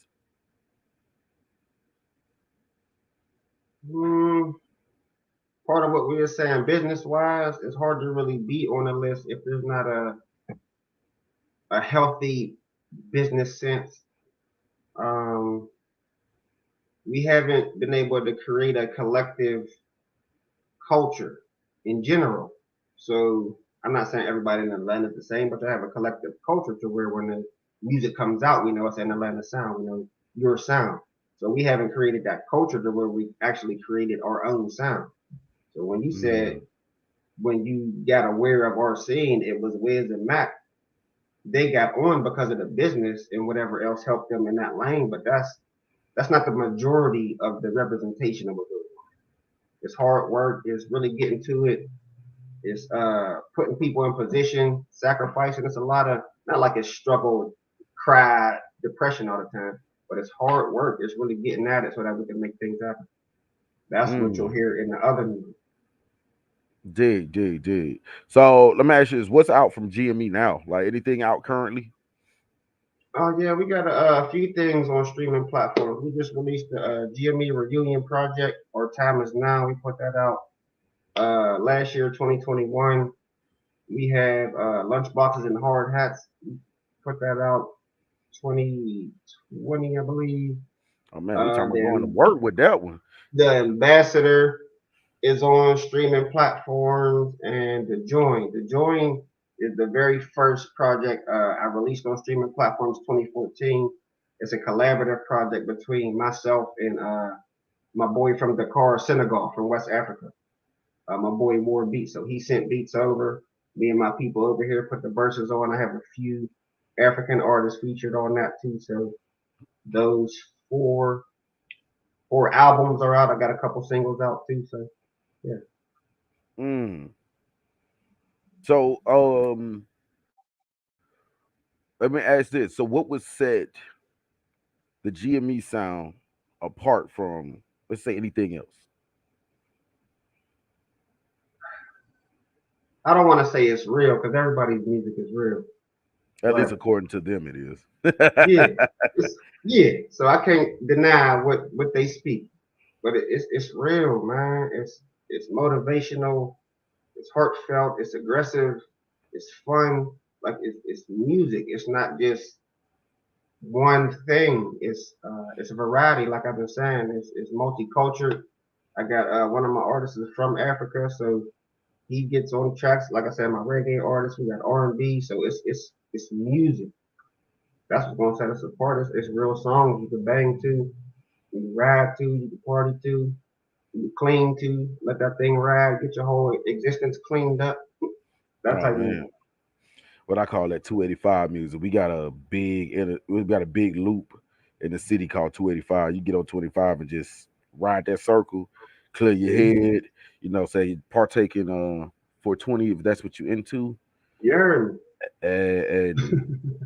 Hmm. Part of what we were saying business wise, it's hard to really be on a list if there's not a healthy business sense. Um, we haven't been able to create a collective culture in general. So I'm not saying everybody in Atlanta is the same, but to have a collective culture to where when the music comes out, we know it's an Atlanta sound, we know your sound. So we haven't created that culture to where we actually created our own sound. So when you said Mm, when you got aware of our scene, it was Wiz and Mac. They got on because of the business and whatever else helped them in that lane. But that's that's not the majority of the representation of what goes on. It's hard work. It's really getting to it. It's putting people in position, sacrificing. It's a lot of not like it's struggle, cry, depression all the time, but it's hard work. It's really getting at it so that we can make things happen. That's what you'll Mm. hear in the other music. Dig. So let me ask you this: what's out from GME now? Like anything out currently? Oh yeah, we got a few things on streaming platforms. We just released the Gme Reunion Project. Our time is now. We put that out last year, 2021. We have lunchboxes and hard hats. We put that out 2020, I believe. Oh man, we talking about going to Then work with that one. the Ambassador is on streaming platforms, and the Join is the very first project I released on streaming platforms 2014. It's a collaborative project between myself and my boy from Dakar, Senegal, from West Africa. My boy War Beats, so he sent beats over. Me and my people over here put the verses on. I have a few African artists featured on that too. So those four albums are out. I got a couple singles out too. So yeah. Mm. So let me ask this: so what would set the GME sound apart from, let's say, anything else? I don't want to say it's real because everybody's music is real, At least but according to them, it is. yeah, yeah. So I can't deny what they speak, but it's real, man. It's motivational, it's heartfelt, it's aggressive, it's fun. Like it's music. It's not just one thing. It's a variety. Like I've been saying, it's multicultural. I got one of my artists is from Africa, so he gets on tracks. Like I said, my reggae artist. We got R&B, so it's music. That's what's gonna set us apart. It's real songs you can bang to, you can ride to, you can party to, you can clean to. Let that thing ride. Get your whole existence cleaned up. That Oh type of man, music. what I call that 285 music. We got a big loop in the city called 285. You get on 25 and just ride that circle, clear your Yeah, head. Say partake in 420 if that's what you into. you heard And me.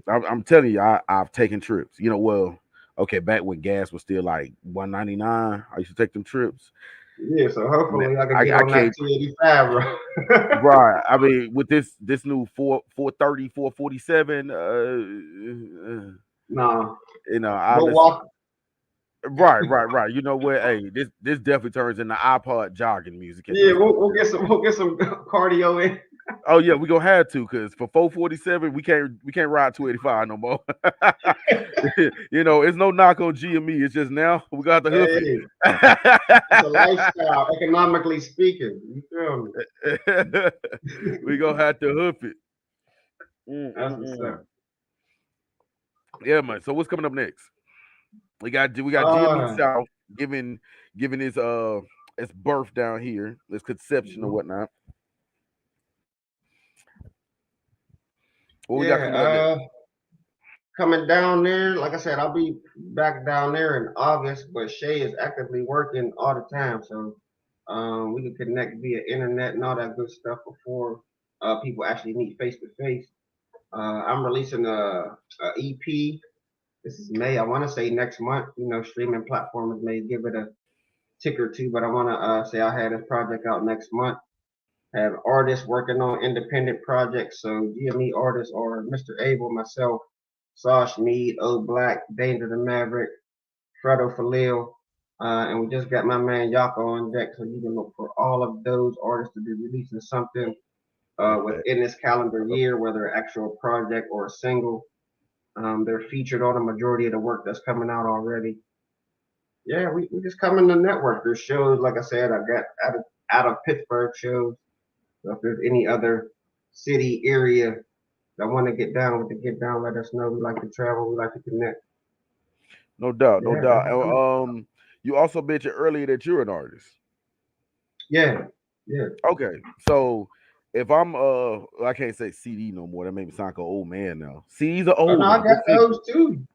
I'm telling you, I've taken trips. Okay, back when gas was still like 199, I used to take them trips. Yeah, so Man, hopefully I could get I on that can't. 285, bro. Right. I mean, with this new 430, 447, Nah, I go listen. walk. Right. You know what? Hey, this definitely turns into iPod jogging music at Yeah, this point. we'll get some cardio in. Oh yeah, we gonna have to because for 447 we can't ride 285 no more. It's no knock on GME. It's just now we got to hoof Hey, it's a it. lifestyle, economically speaking. You feel me? We gonna have to hoof it. That's what's Mm-mm-mm. up. Yeah, man. So what's coming up next? We got GME Uh, South giving its birth down here, its conception or whatnot. What we got yeah, coming up next? coming down there. Like I said, I'll be back down there in August, but Shay is actively working all the time, so we can connect via internet and all that good stuff before people actually meet face to face. I'm releasing a EP. This is May. I want to say next month. Streaming platforms may give it a tick or two, but I want to say I had this project out next month. I have artists working on independent projects. So GME artists are Mr. Abel, myself, Sash Mead, O Black, Danger the Maverick, Fredo Falil, and we just got my man Yaka on deck. So you can look for all of those artists to be releasing something Okay. within this calendar year, whether an actual project or a single. They're featured on a majority of the work that's coming out already. Yeah, we just coming to network. There's shows, like I said, I got out of Pittsburgh shows. So if there's any other city area that want to get down with the get down, let us know. We like to travel. We like to connect. No doubt, no Yeah, doubt. that's And, cool. you also mentioned earlier that you're an artist. Yeah, yeah. Okay, so if I'm I can't say CD no more. That made me sound like an old man now. CDs are Oh no, old I now. Go got figure. those too.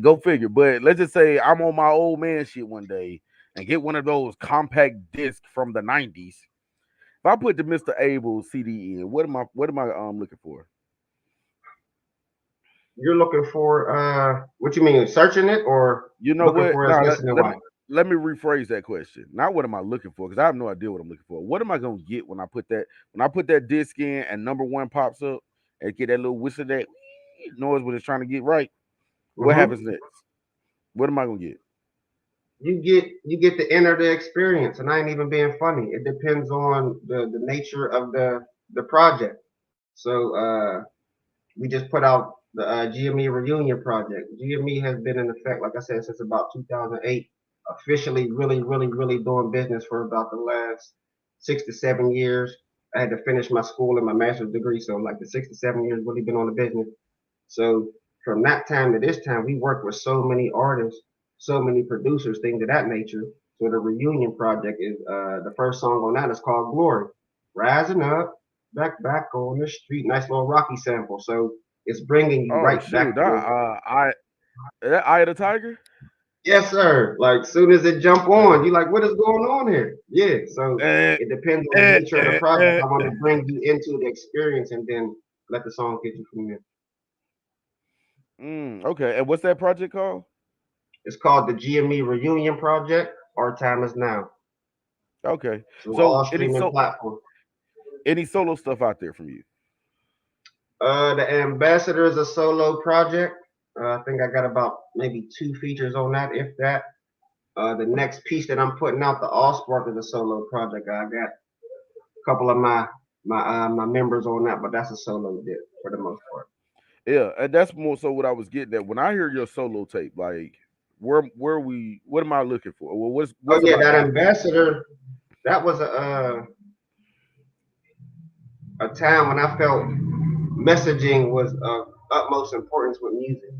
Go figure. But let's just say I'm on my old man shit one day and get one of those compact discs from the '90s. If I put the Mr. Abel CD in, what am I looking for? You're looking for what you mean, searching it or You know looking what? for as No, listening while? let me rephrase that question. Not what am I looking for, because I have no idea what I'm looking for. What am I gonna get when I put that disc in and number one pops up and get that little whistle that noise when it's trying to get right? What Hmm. happens next? What am I gonna get? You get to enter the experience, and I ain't even being funny. It depends on the nature of the project. So we just put out the Gme Reunion Project. Gme has been in effect, like I said, since about 2008. Officially, really, really, really doing business for about the last 6 to 7 years. I had to finish my school and my master's degree, so like the 6 to 7 years really been on the business. So from that time to this time, we worked with so many artists, so many producers, things of that nature. So the Reunion Project is the first song on that is called Glory. Rising up, back on the street. Nice little Rocky sample. So it's bringing you Oh right back shoot! to Eye of the Tiger. yes, sir. Like soon as it jump on, you like, what is going on here? Yeah. So Eh, it depends on the eh, nature of the eh, project. eh, I want eh. to bring you into the experience and then let the song get you from there. Okay, and what's that project called? It's called the GME Reunion Project. Our time is now. Okay, So so all streaming platforms. any solo stuff out there from you? The Ambassador is a solo project. I think I got about maybe 2 features on that, if that. The next piece that I'm putting out, the Allspark, is a solo project. I got a couple of my members on that, but that's a solo dip for the most part. Yeah, and that's more so what I was getting at when I hear your solo tape. Like, what am I looking for? Well, Oh what's yeah, about that that? Ambassador, that was a time when I felt messaging was of utmost importance with music.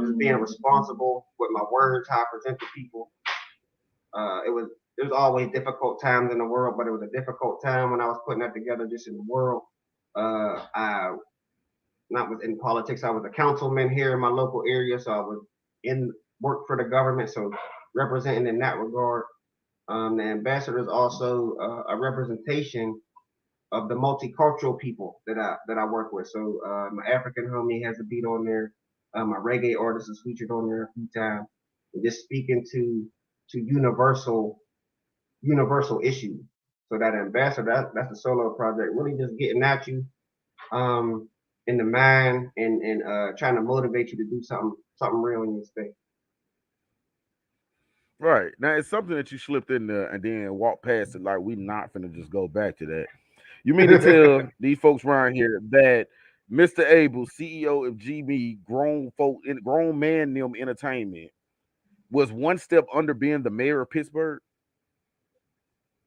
Just being responsible with my words, how I present to people. It was there's always difficult times in the world, but it was a difficult time when I was putting that together just in the world. I not was in politics. I was a councilman here in my local area, so I was in work for the government, so representing in that regard. The ambassador is also a representation of the multicultural people that I work with. So my African homie has a beat on there. My reggae artist is featured on there a few times. And just speaking to universal issues. So that ambassador, that's a solo project, really just getting at you um, in the mind and trying to motivate you to do something real in your space. Right now, it's something that you slipped in there and then walked past it. Like we not finna just go back to that. You mean to tell these folks around here that Mr. Abel, CEO of GB, grown man them entertainment, was one step under being the mayor of Pittsburgh?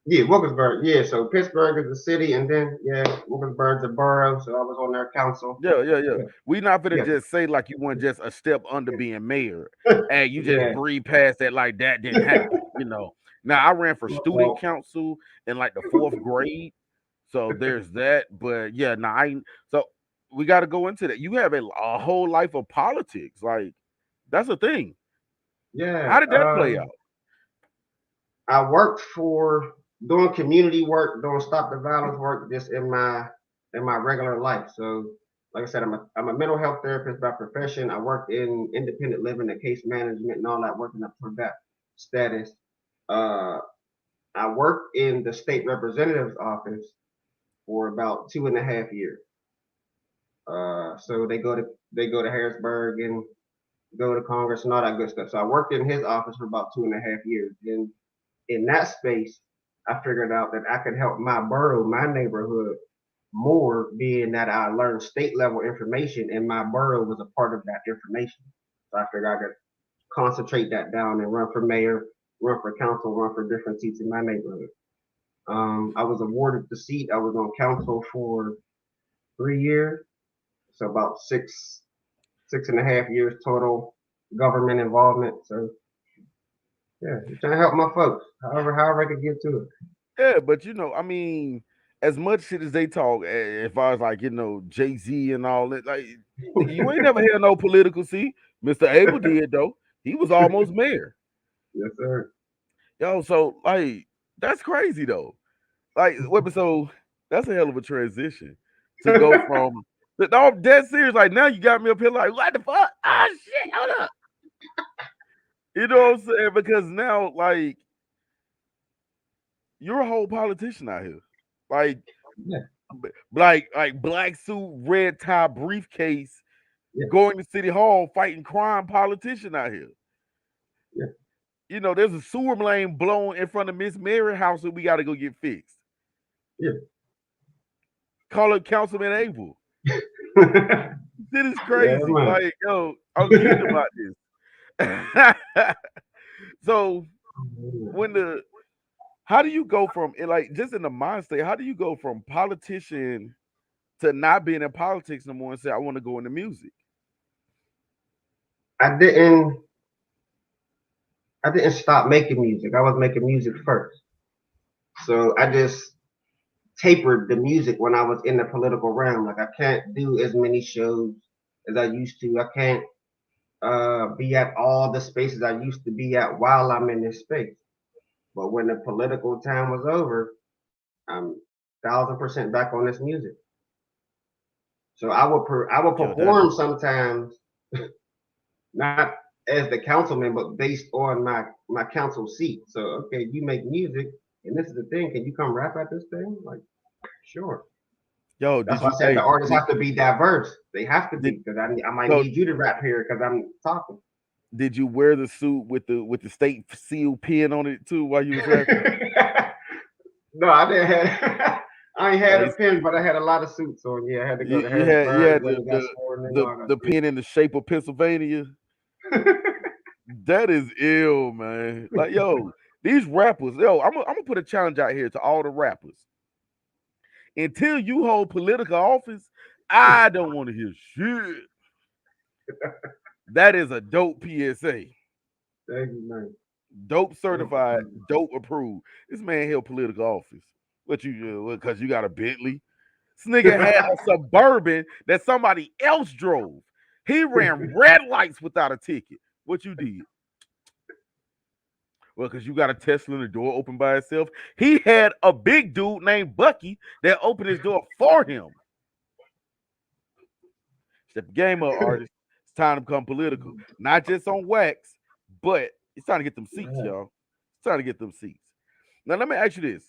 Yeah, Wilkinsburg. Yeah, so Pittsburgh is the city, and then yeah, Wilkinsburg's a borough. So I was on their council. Yeah. Yeah, We not gonna yeah, just say like you weren't just a step under being mayor, and you just yeah. breathe past that like that didn't happen. Now I ran for student Well, council in like the fourth grade, so there's that. But yeah, now so we got to go into that. You have a whole life of politics, like that's a thing. yeah. How did that play out? I worked for doing community work, doing stop the violence work, just in my regular life. So, like I said, I'm a mental health therapist by profession. I worked in independent living and case management and all that, working up for that status. Uh, I worked in the state representative's office for about 2.5 years. So they go to Harrisburg and go to Congress and all that good stuff. So I worked in his office for about 2.5 years. And in that space, I figured out that I could help my borough, my neighborhood more, being that I learned state level information and my borough was a part of that information. So I figured I could concentrate that down and run for mayor, run for council, run for different seats in my neighborhood. I was awarded the seat. I was on council for 3 years, so about 6.5 years total government involvement. So yeah, just trying to help my folks, however I could get to it. Yeah, but I mean, as much shit as they talk, as far as like Jay Z and all that, like nigga, you ain't never had no political seat. Mr. Abel did though. He was almost mayor. Yes, sir. Yo, so like that's crazy though. Like, wait, so that's a hell of a transition to go from no, I'm dead serious. Like now you got me up here like, what the fuck? Ah shit, hold up. You know what I'm saying? Because now, like, you're a whole politician out here. Like, Yeah, like black suit, red tie, briefcase, yeah, going to City Hall, fighting crime politician out here. yeah, You know, there's a sewer lane blown in front of Miss Mary house that we got to go get fixed. yeah. Call up Councilman Abel. This is Yeah, crazy. man. Like, yo, I'm geeked about this. So when the how do you go from like just in the mind state, how do you go from politician to not being in politics no more and say I want to go into music? I didn't. I didn't stop making music. I was making music first. So I just tapered the music when I was in the political realm. Like I can't do as many shows as I used to. I can't be at all the spaces I used to be at while I'm in this space. But when the political time was over, I'm 1,000% back on this music. So I would Yo, that perform sometimes, not as the councilman, but based on my council seat. So okay, you make music, and this is the thing. Can you come rap at this thing? Like, sure. yo, That's did why you I said the artists did, have to be diverse. They have to did be because I might so need you to rap here because I'm talking. did you wear the suit with the state seal pin on it too while you was rapping? No, I didn't have. I ain't had a Like pin, but I had a lot of suits on. Yeah, I had to go to you Harrisburg had when we got sworn in. the All that the pin in the shape of Pennsylvania. shit. That is ill, man. Like, yo, these rappers, yo, I'm gonna put a challenge out here to all the rappers. Until you hold political office, I don't want to hear shit. That is a dope PSA. Thank you, man. Dope certified, dope approved. This man held political office. What you because you got a Bentley? This nigga had a suburban that somebody else drove. He ran red lights without a ticket. What you did? Well, because you got a Tesla and the door open by itself. He had a big dude named Bucky that opened his door for him. Step the game up, artist. It's time to become political. Not just on wax, but it's time to get them seats, y'all. It's time to get them seats. Now, let me ask you this.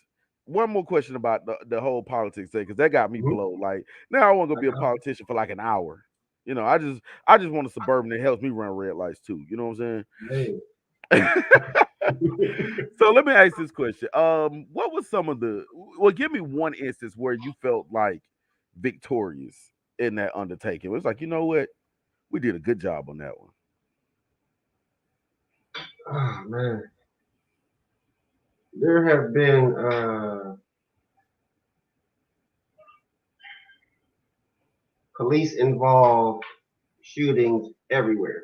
One more question about the whole politics thing, because that got me Mhm. blow. Like, now I want to go be a politician for like an hour. You know, I just want a suburban that helps me run red lights too. You know what I'm Hey. saying? So let me ask this question. What was some of the well, give me one instance where you felt like victorious in that undertaking. It was like, you know what? We did a good job on that one. Oh man, there have been police involved shootings everywhere.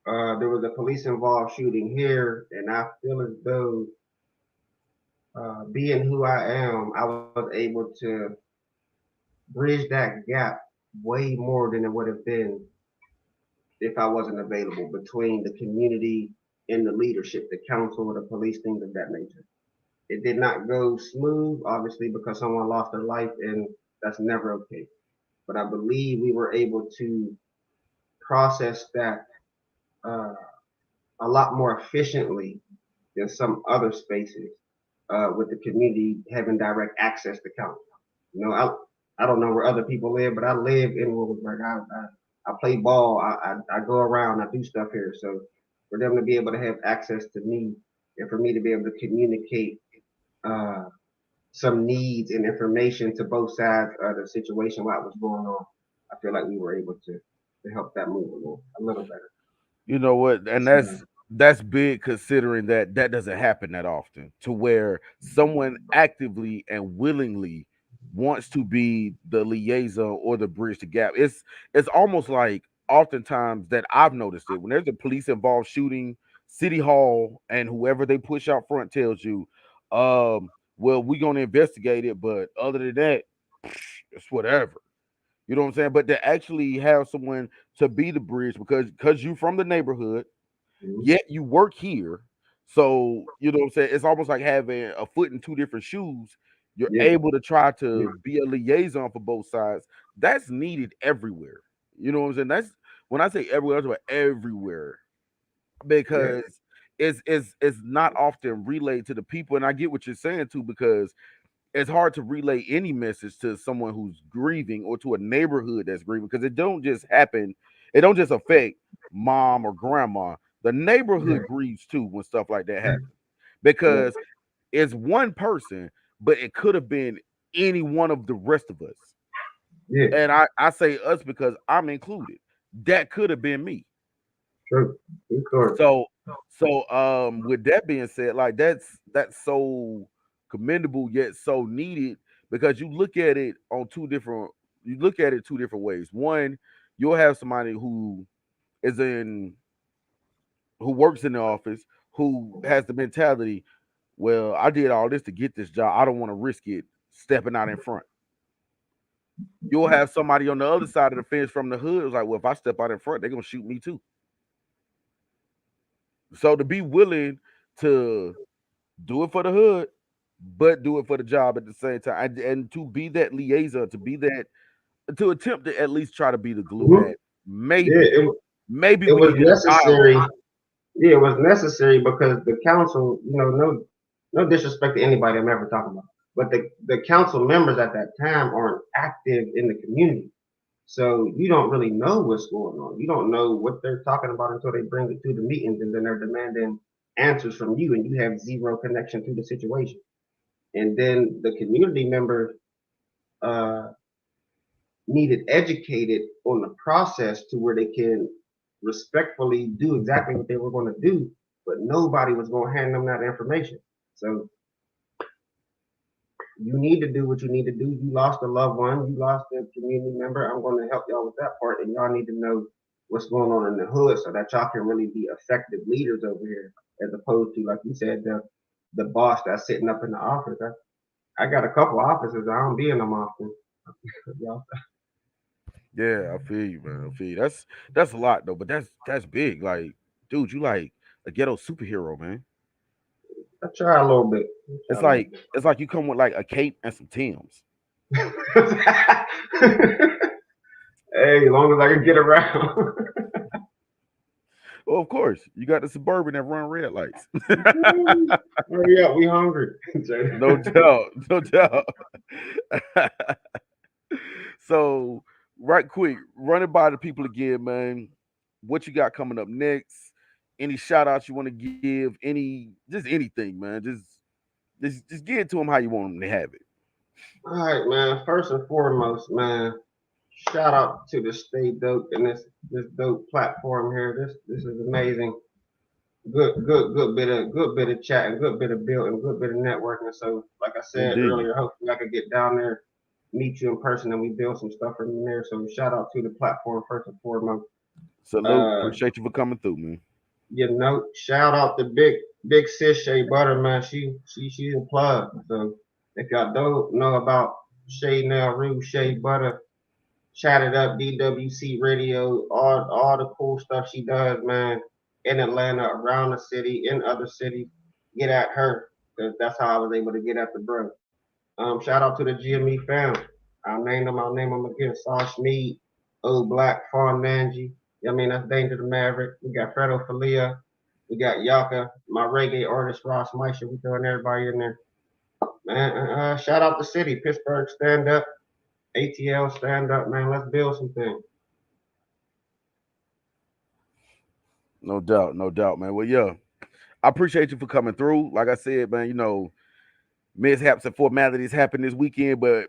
There was a police involved shooting here, and I feel as though, being who I am, I was able to bridge that gap way more than it would have been if I wasn't available between the community and the leadership, the council, the police, things of that nature. It did not go smooth, obviously, because someone lost their life, and that's never okay. But I believe we were able to process that uh, a lot more efficiently than some other spaces, with the community having direct access to council. You know, I don't know where other people live, but I live in Williamsburg. I play ball. I go around. I do stuff here. So for them to be able to have access to me and for me to be able to communicate uh, some needs and information to both sides of the situation while it was going on, I feel like we were able to help that move a little better. You know what? And Yes, sir. that's big considering that that doesn't happen that often to where someone actively and willingly wants to be the liaison or the bridge to gap. It's almost like oftentimes that I've noticed it when there's a police involved shooting, city hall and whoever they push out front tells you, well, we're gonna investigate it, but other than that, it's whatever. You know what I'm saying? But to actually have someone to be the bridge because you from the neighborhood, Mhm. yet you work here. So, you know what I'm saying? It's almost like having a foot in two different shoes. You're Yeah, able to try to be a liaison for both sides. That's needed everywhere. You know what I'm saying? That's when I say everywhere, that's about everywhere. yeah, Because it's not often relayed to the people. And I get what you're saying too, because it's hard to relay any message to someone who's grieving or to a neighborhood that's grieving because it don't just happen. It don't just affect mom or grandma. The yeah, neighborhood grieves too when stuff like that happens yeah, because it's one person, but it could have been any one of the rest of us. yeah. And I say us because I'm included. That could have been me. True. True story. So with that being said, like that's so commendable yet so needed because you look at it two different ways. One, you'll have somebody is in who works in the office who has the mentality, well, I did all this to get this job. I don't want to risk it stepping out in front. You'll have somebody on the other side of the fence from the hood who's like, well, if I step out in front, they're gonna shoot me too. So to be willing to do it for the hood, but do it for the job at the same time. And to be that liaison, to be that, to attempt to at least try to be the glue Mhm. that Yeah, maybe, maybe it we was can get a necessary. dialogue. Yeah, it was necessary because the council, no disrespect to anybody I'm ever talking about, but the council members at that time aren't active in the community. So you don't really know what's going on. You don't know what they're talking about until they bring it to the meetings and then they're demanding answers from you and you have zero connection to the situation. And then the community members uh, needed educated on the process to where they can respectfully do exactly what they were going to do, but nobody was going to hand them that information. So you need to do what you need to do. You lost a loved one, you lost a community member. I'm going to help y'all with that part, and y'all need to know what's going on in the hood so that y'all can really be effective leaders over here, as opposed to, like you said, the boss that's sitting up in the office. I got a couple offices. I don't be in them often. Y'all, Yeah, I feel you, man. I feel you. That's a lot though, but that's big. Like, dude, you like a ghetto superhero, man. I try a little bit. I try a little It's like you come with like a cape and some Tims. bit. Hey, as long as I can get around. Well, of course, you got the suburban that run red lights. Hurry up, we hungry. No doubt, no doubt. So, right quick, run it by the people again, man. What you got coming up next? Any shout outs you want to give? Just anything, man. Just get it to them how you want them to have it. All right, man. First and foremost, man, shout out to the Stay Dope and this dope platform here. This is amazing. Good bit of chatting, good bit of building, good bit of networking. So, like I said Indeed. earlier, hopefully I could get down there, meet you in person, and we build some stuff from there. So, shout out to the platform first and foremost. Salute. Uh, Appreciate you for coming through, man. shout out to big sis Shay Butter, man. She's a plug. So if y'all don't know about Shay Now Rue, Shay Butter, chat it up, DWC Radio, all the cool stuff she does, man, in Atlanta, around the city, in other cities. Get at her. 'Cause that's how I was able to get at the bro. Shout out to the GME fam. I'll name them again. Sauce Mead, Old Black, Fawn Nanji. I mean, that's Danger the Maverick. We got Fredo Falia. We got Yaka, my reggae artist, Ross Meisher. We throwing everybody in there. Man, shout out the city. Pittsburgh, stand up. ATL, stand up, man. Let's build some things. No doubt, no doubt, man. Well, yeah, I appreciate you for coming through. Like I said, man, mishaps and formalities happen this weekend, but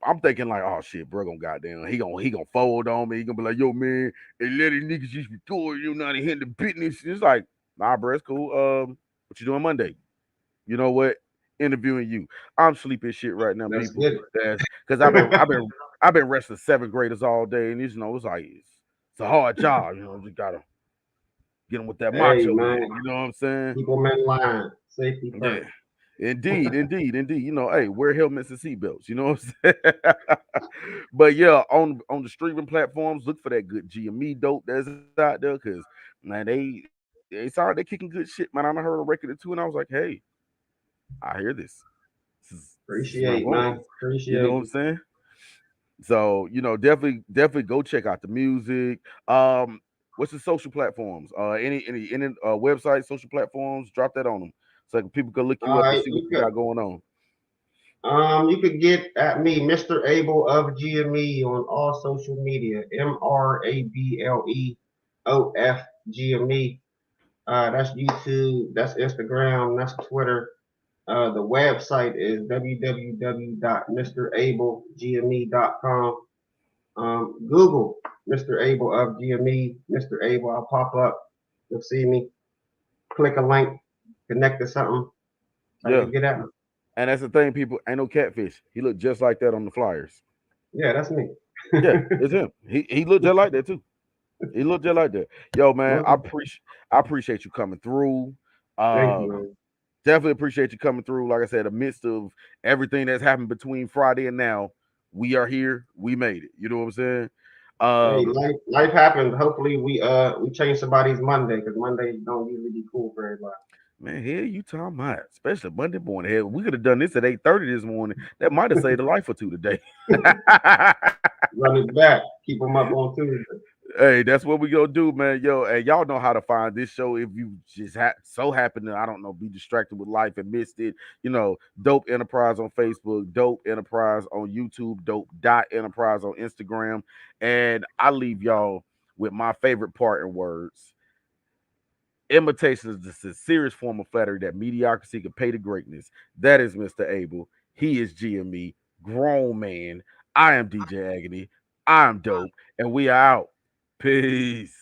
I'm thinking like, oh shit, bro, gonna goddamn, he gonna fold on me. He gonna be like, yo, man, hey, let these niggas just record. You not in the business. It's like, nah, bro, it's cool. What you doing Monday? You know what? Interviewing you. I'm sleeping shit right now, Let's people. get That's because I've been wrestling seventh graders all day, and it's like it's a hard job. Just gotta get them with that Hey, macho in. man. You know what I'm saying? Keep them in line. Safety Yeah. first. Indeed, indeed, indeed. Hey, wear helmets and seatbelts. You know what I'm saying? But yeah, on the streaming platforms, look for that good GME dope that's out there, because man, they sound they kicking good shit, man. I done heard a record or two, and I was like, hey, I hear this. This is where I'm Appreciate, going with man. this. You know what Appreciate I'm you. saying? So, definitely go check out the music. What's the social platforms? Any websites, social platforms, drop that on them so people can look you All up and right, see what you got going on. you could get at me, Mr. Abel of GME, on all social media. MrAbleOFGME. That's YouTube, that's Instagram, that's Twitter. The website is www.mrablegme.com. Google Mr. Abel of GME, Mr. Abel. I'll pop up. You'll see me. Click a link, connect to something. How Yeah. you get at me. And that's the thing, people. Ain't no catfish. He looked just like that on the flyers. Yeah, that's me. Yeah, it's him. He looked just like that too. He looked just like that. Yo, man, Welcome. I appreciate you coming through. Thank you, Uh man. Definitely appreciate you coming through. Like I said, amidst of everything that's happened between Friday and now, we are here. We made it. You know what I'm saying? Hey, Um, life happened. Hopefully we change somebody's Monday because Mondays don't usually be cool for everybody. man, hell you talking about, especially Monday morning. Hell, we could have done this at 8:30 this morning. That might have saved a life or two today. Run it back. Keep them up on Tuesday. Hey, that's what we gonna do, man. Yo, and y'all know how to find this show if you just so happen to, I don't know, be distracted with life and missed it. Dope Enterprise on Facebook, Dope Enterprise on YouTube, Dope Dot Enterprise on Instagram, and I leave y'all with my favorite part in words. Imitation is the sincerest form of flattery that mediocrity can pay to greatness. That is Mr. Abel. He is GME, grown man. I am DJ Agony. I'm dope, and we are out. Peace.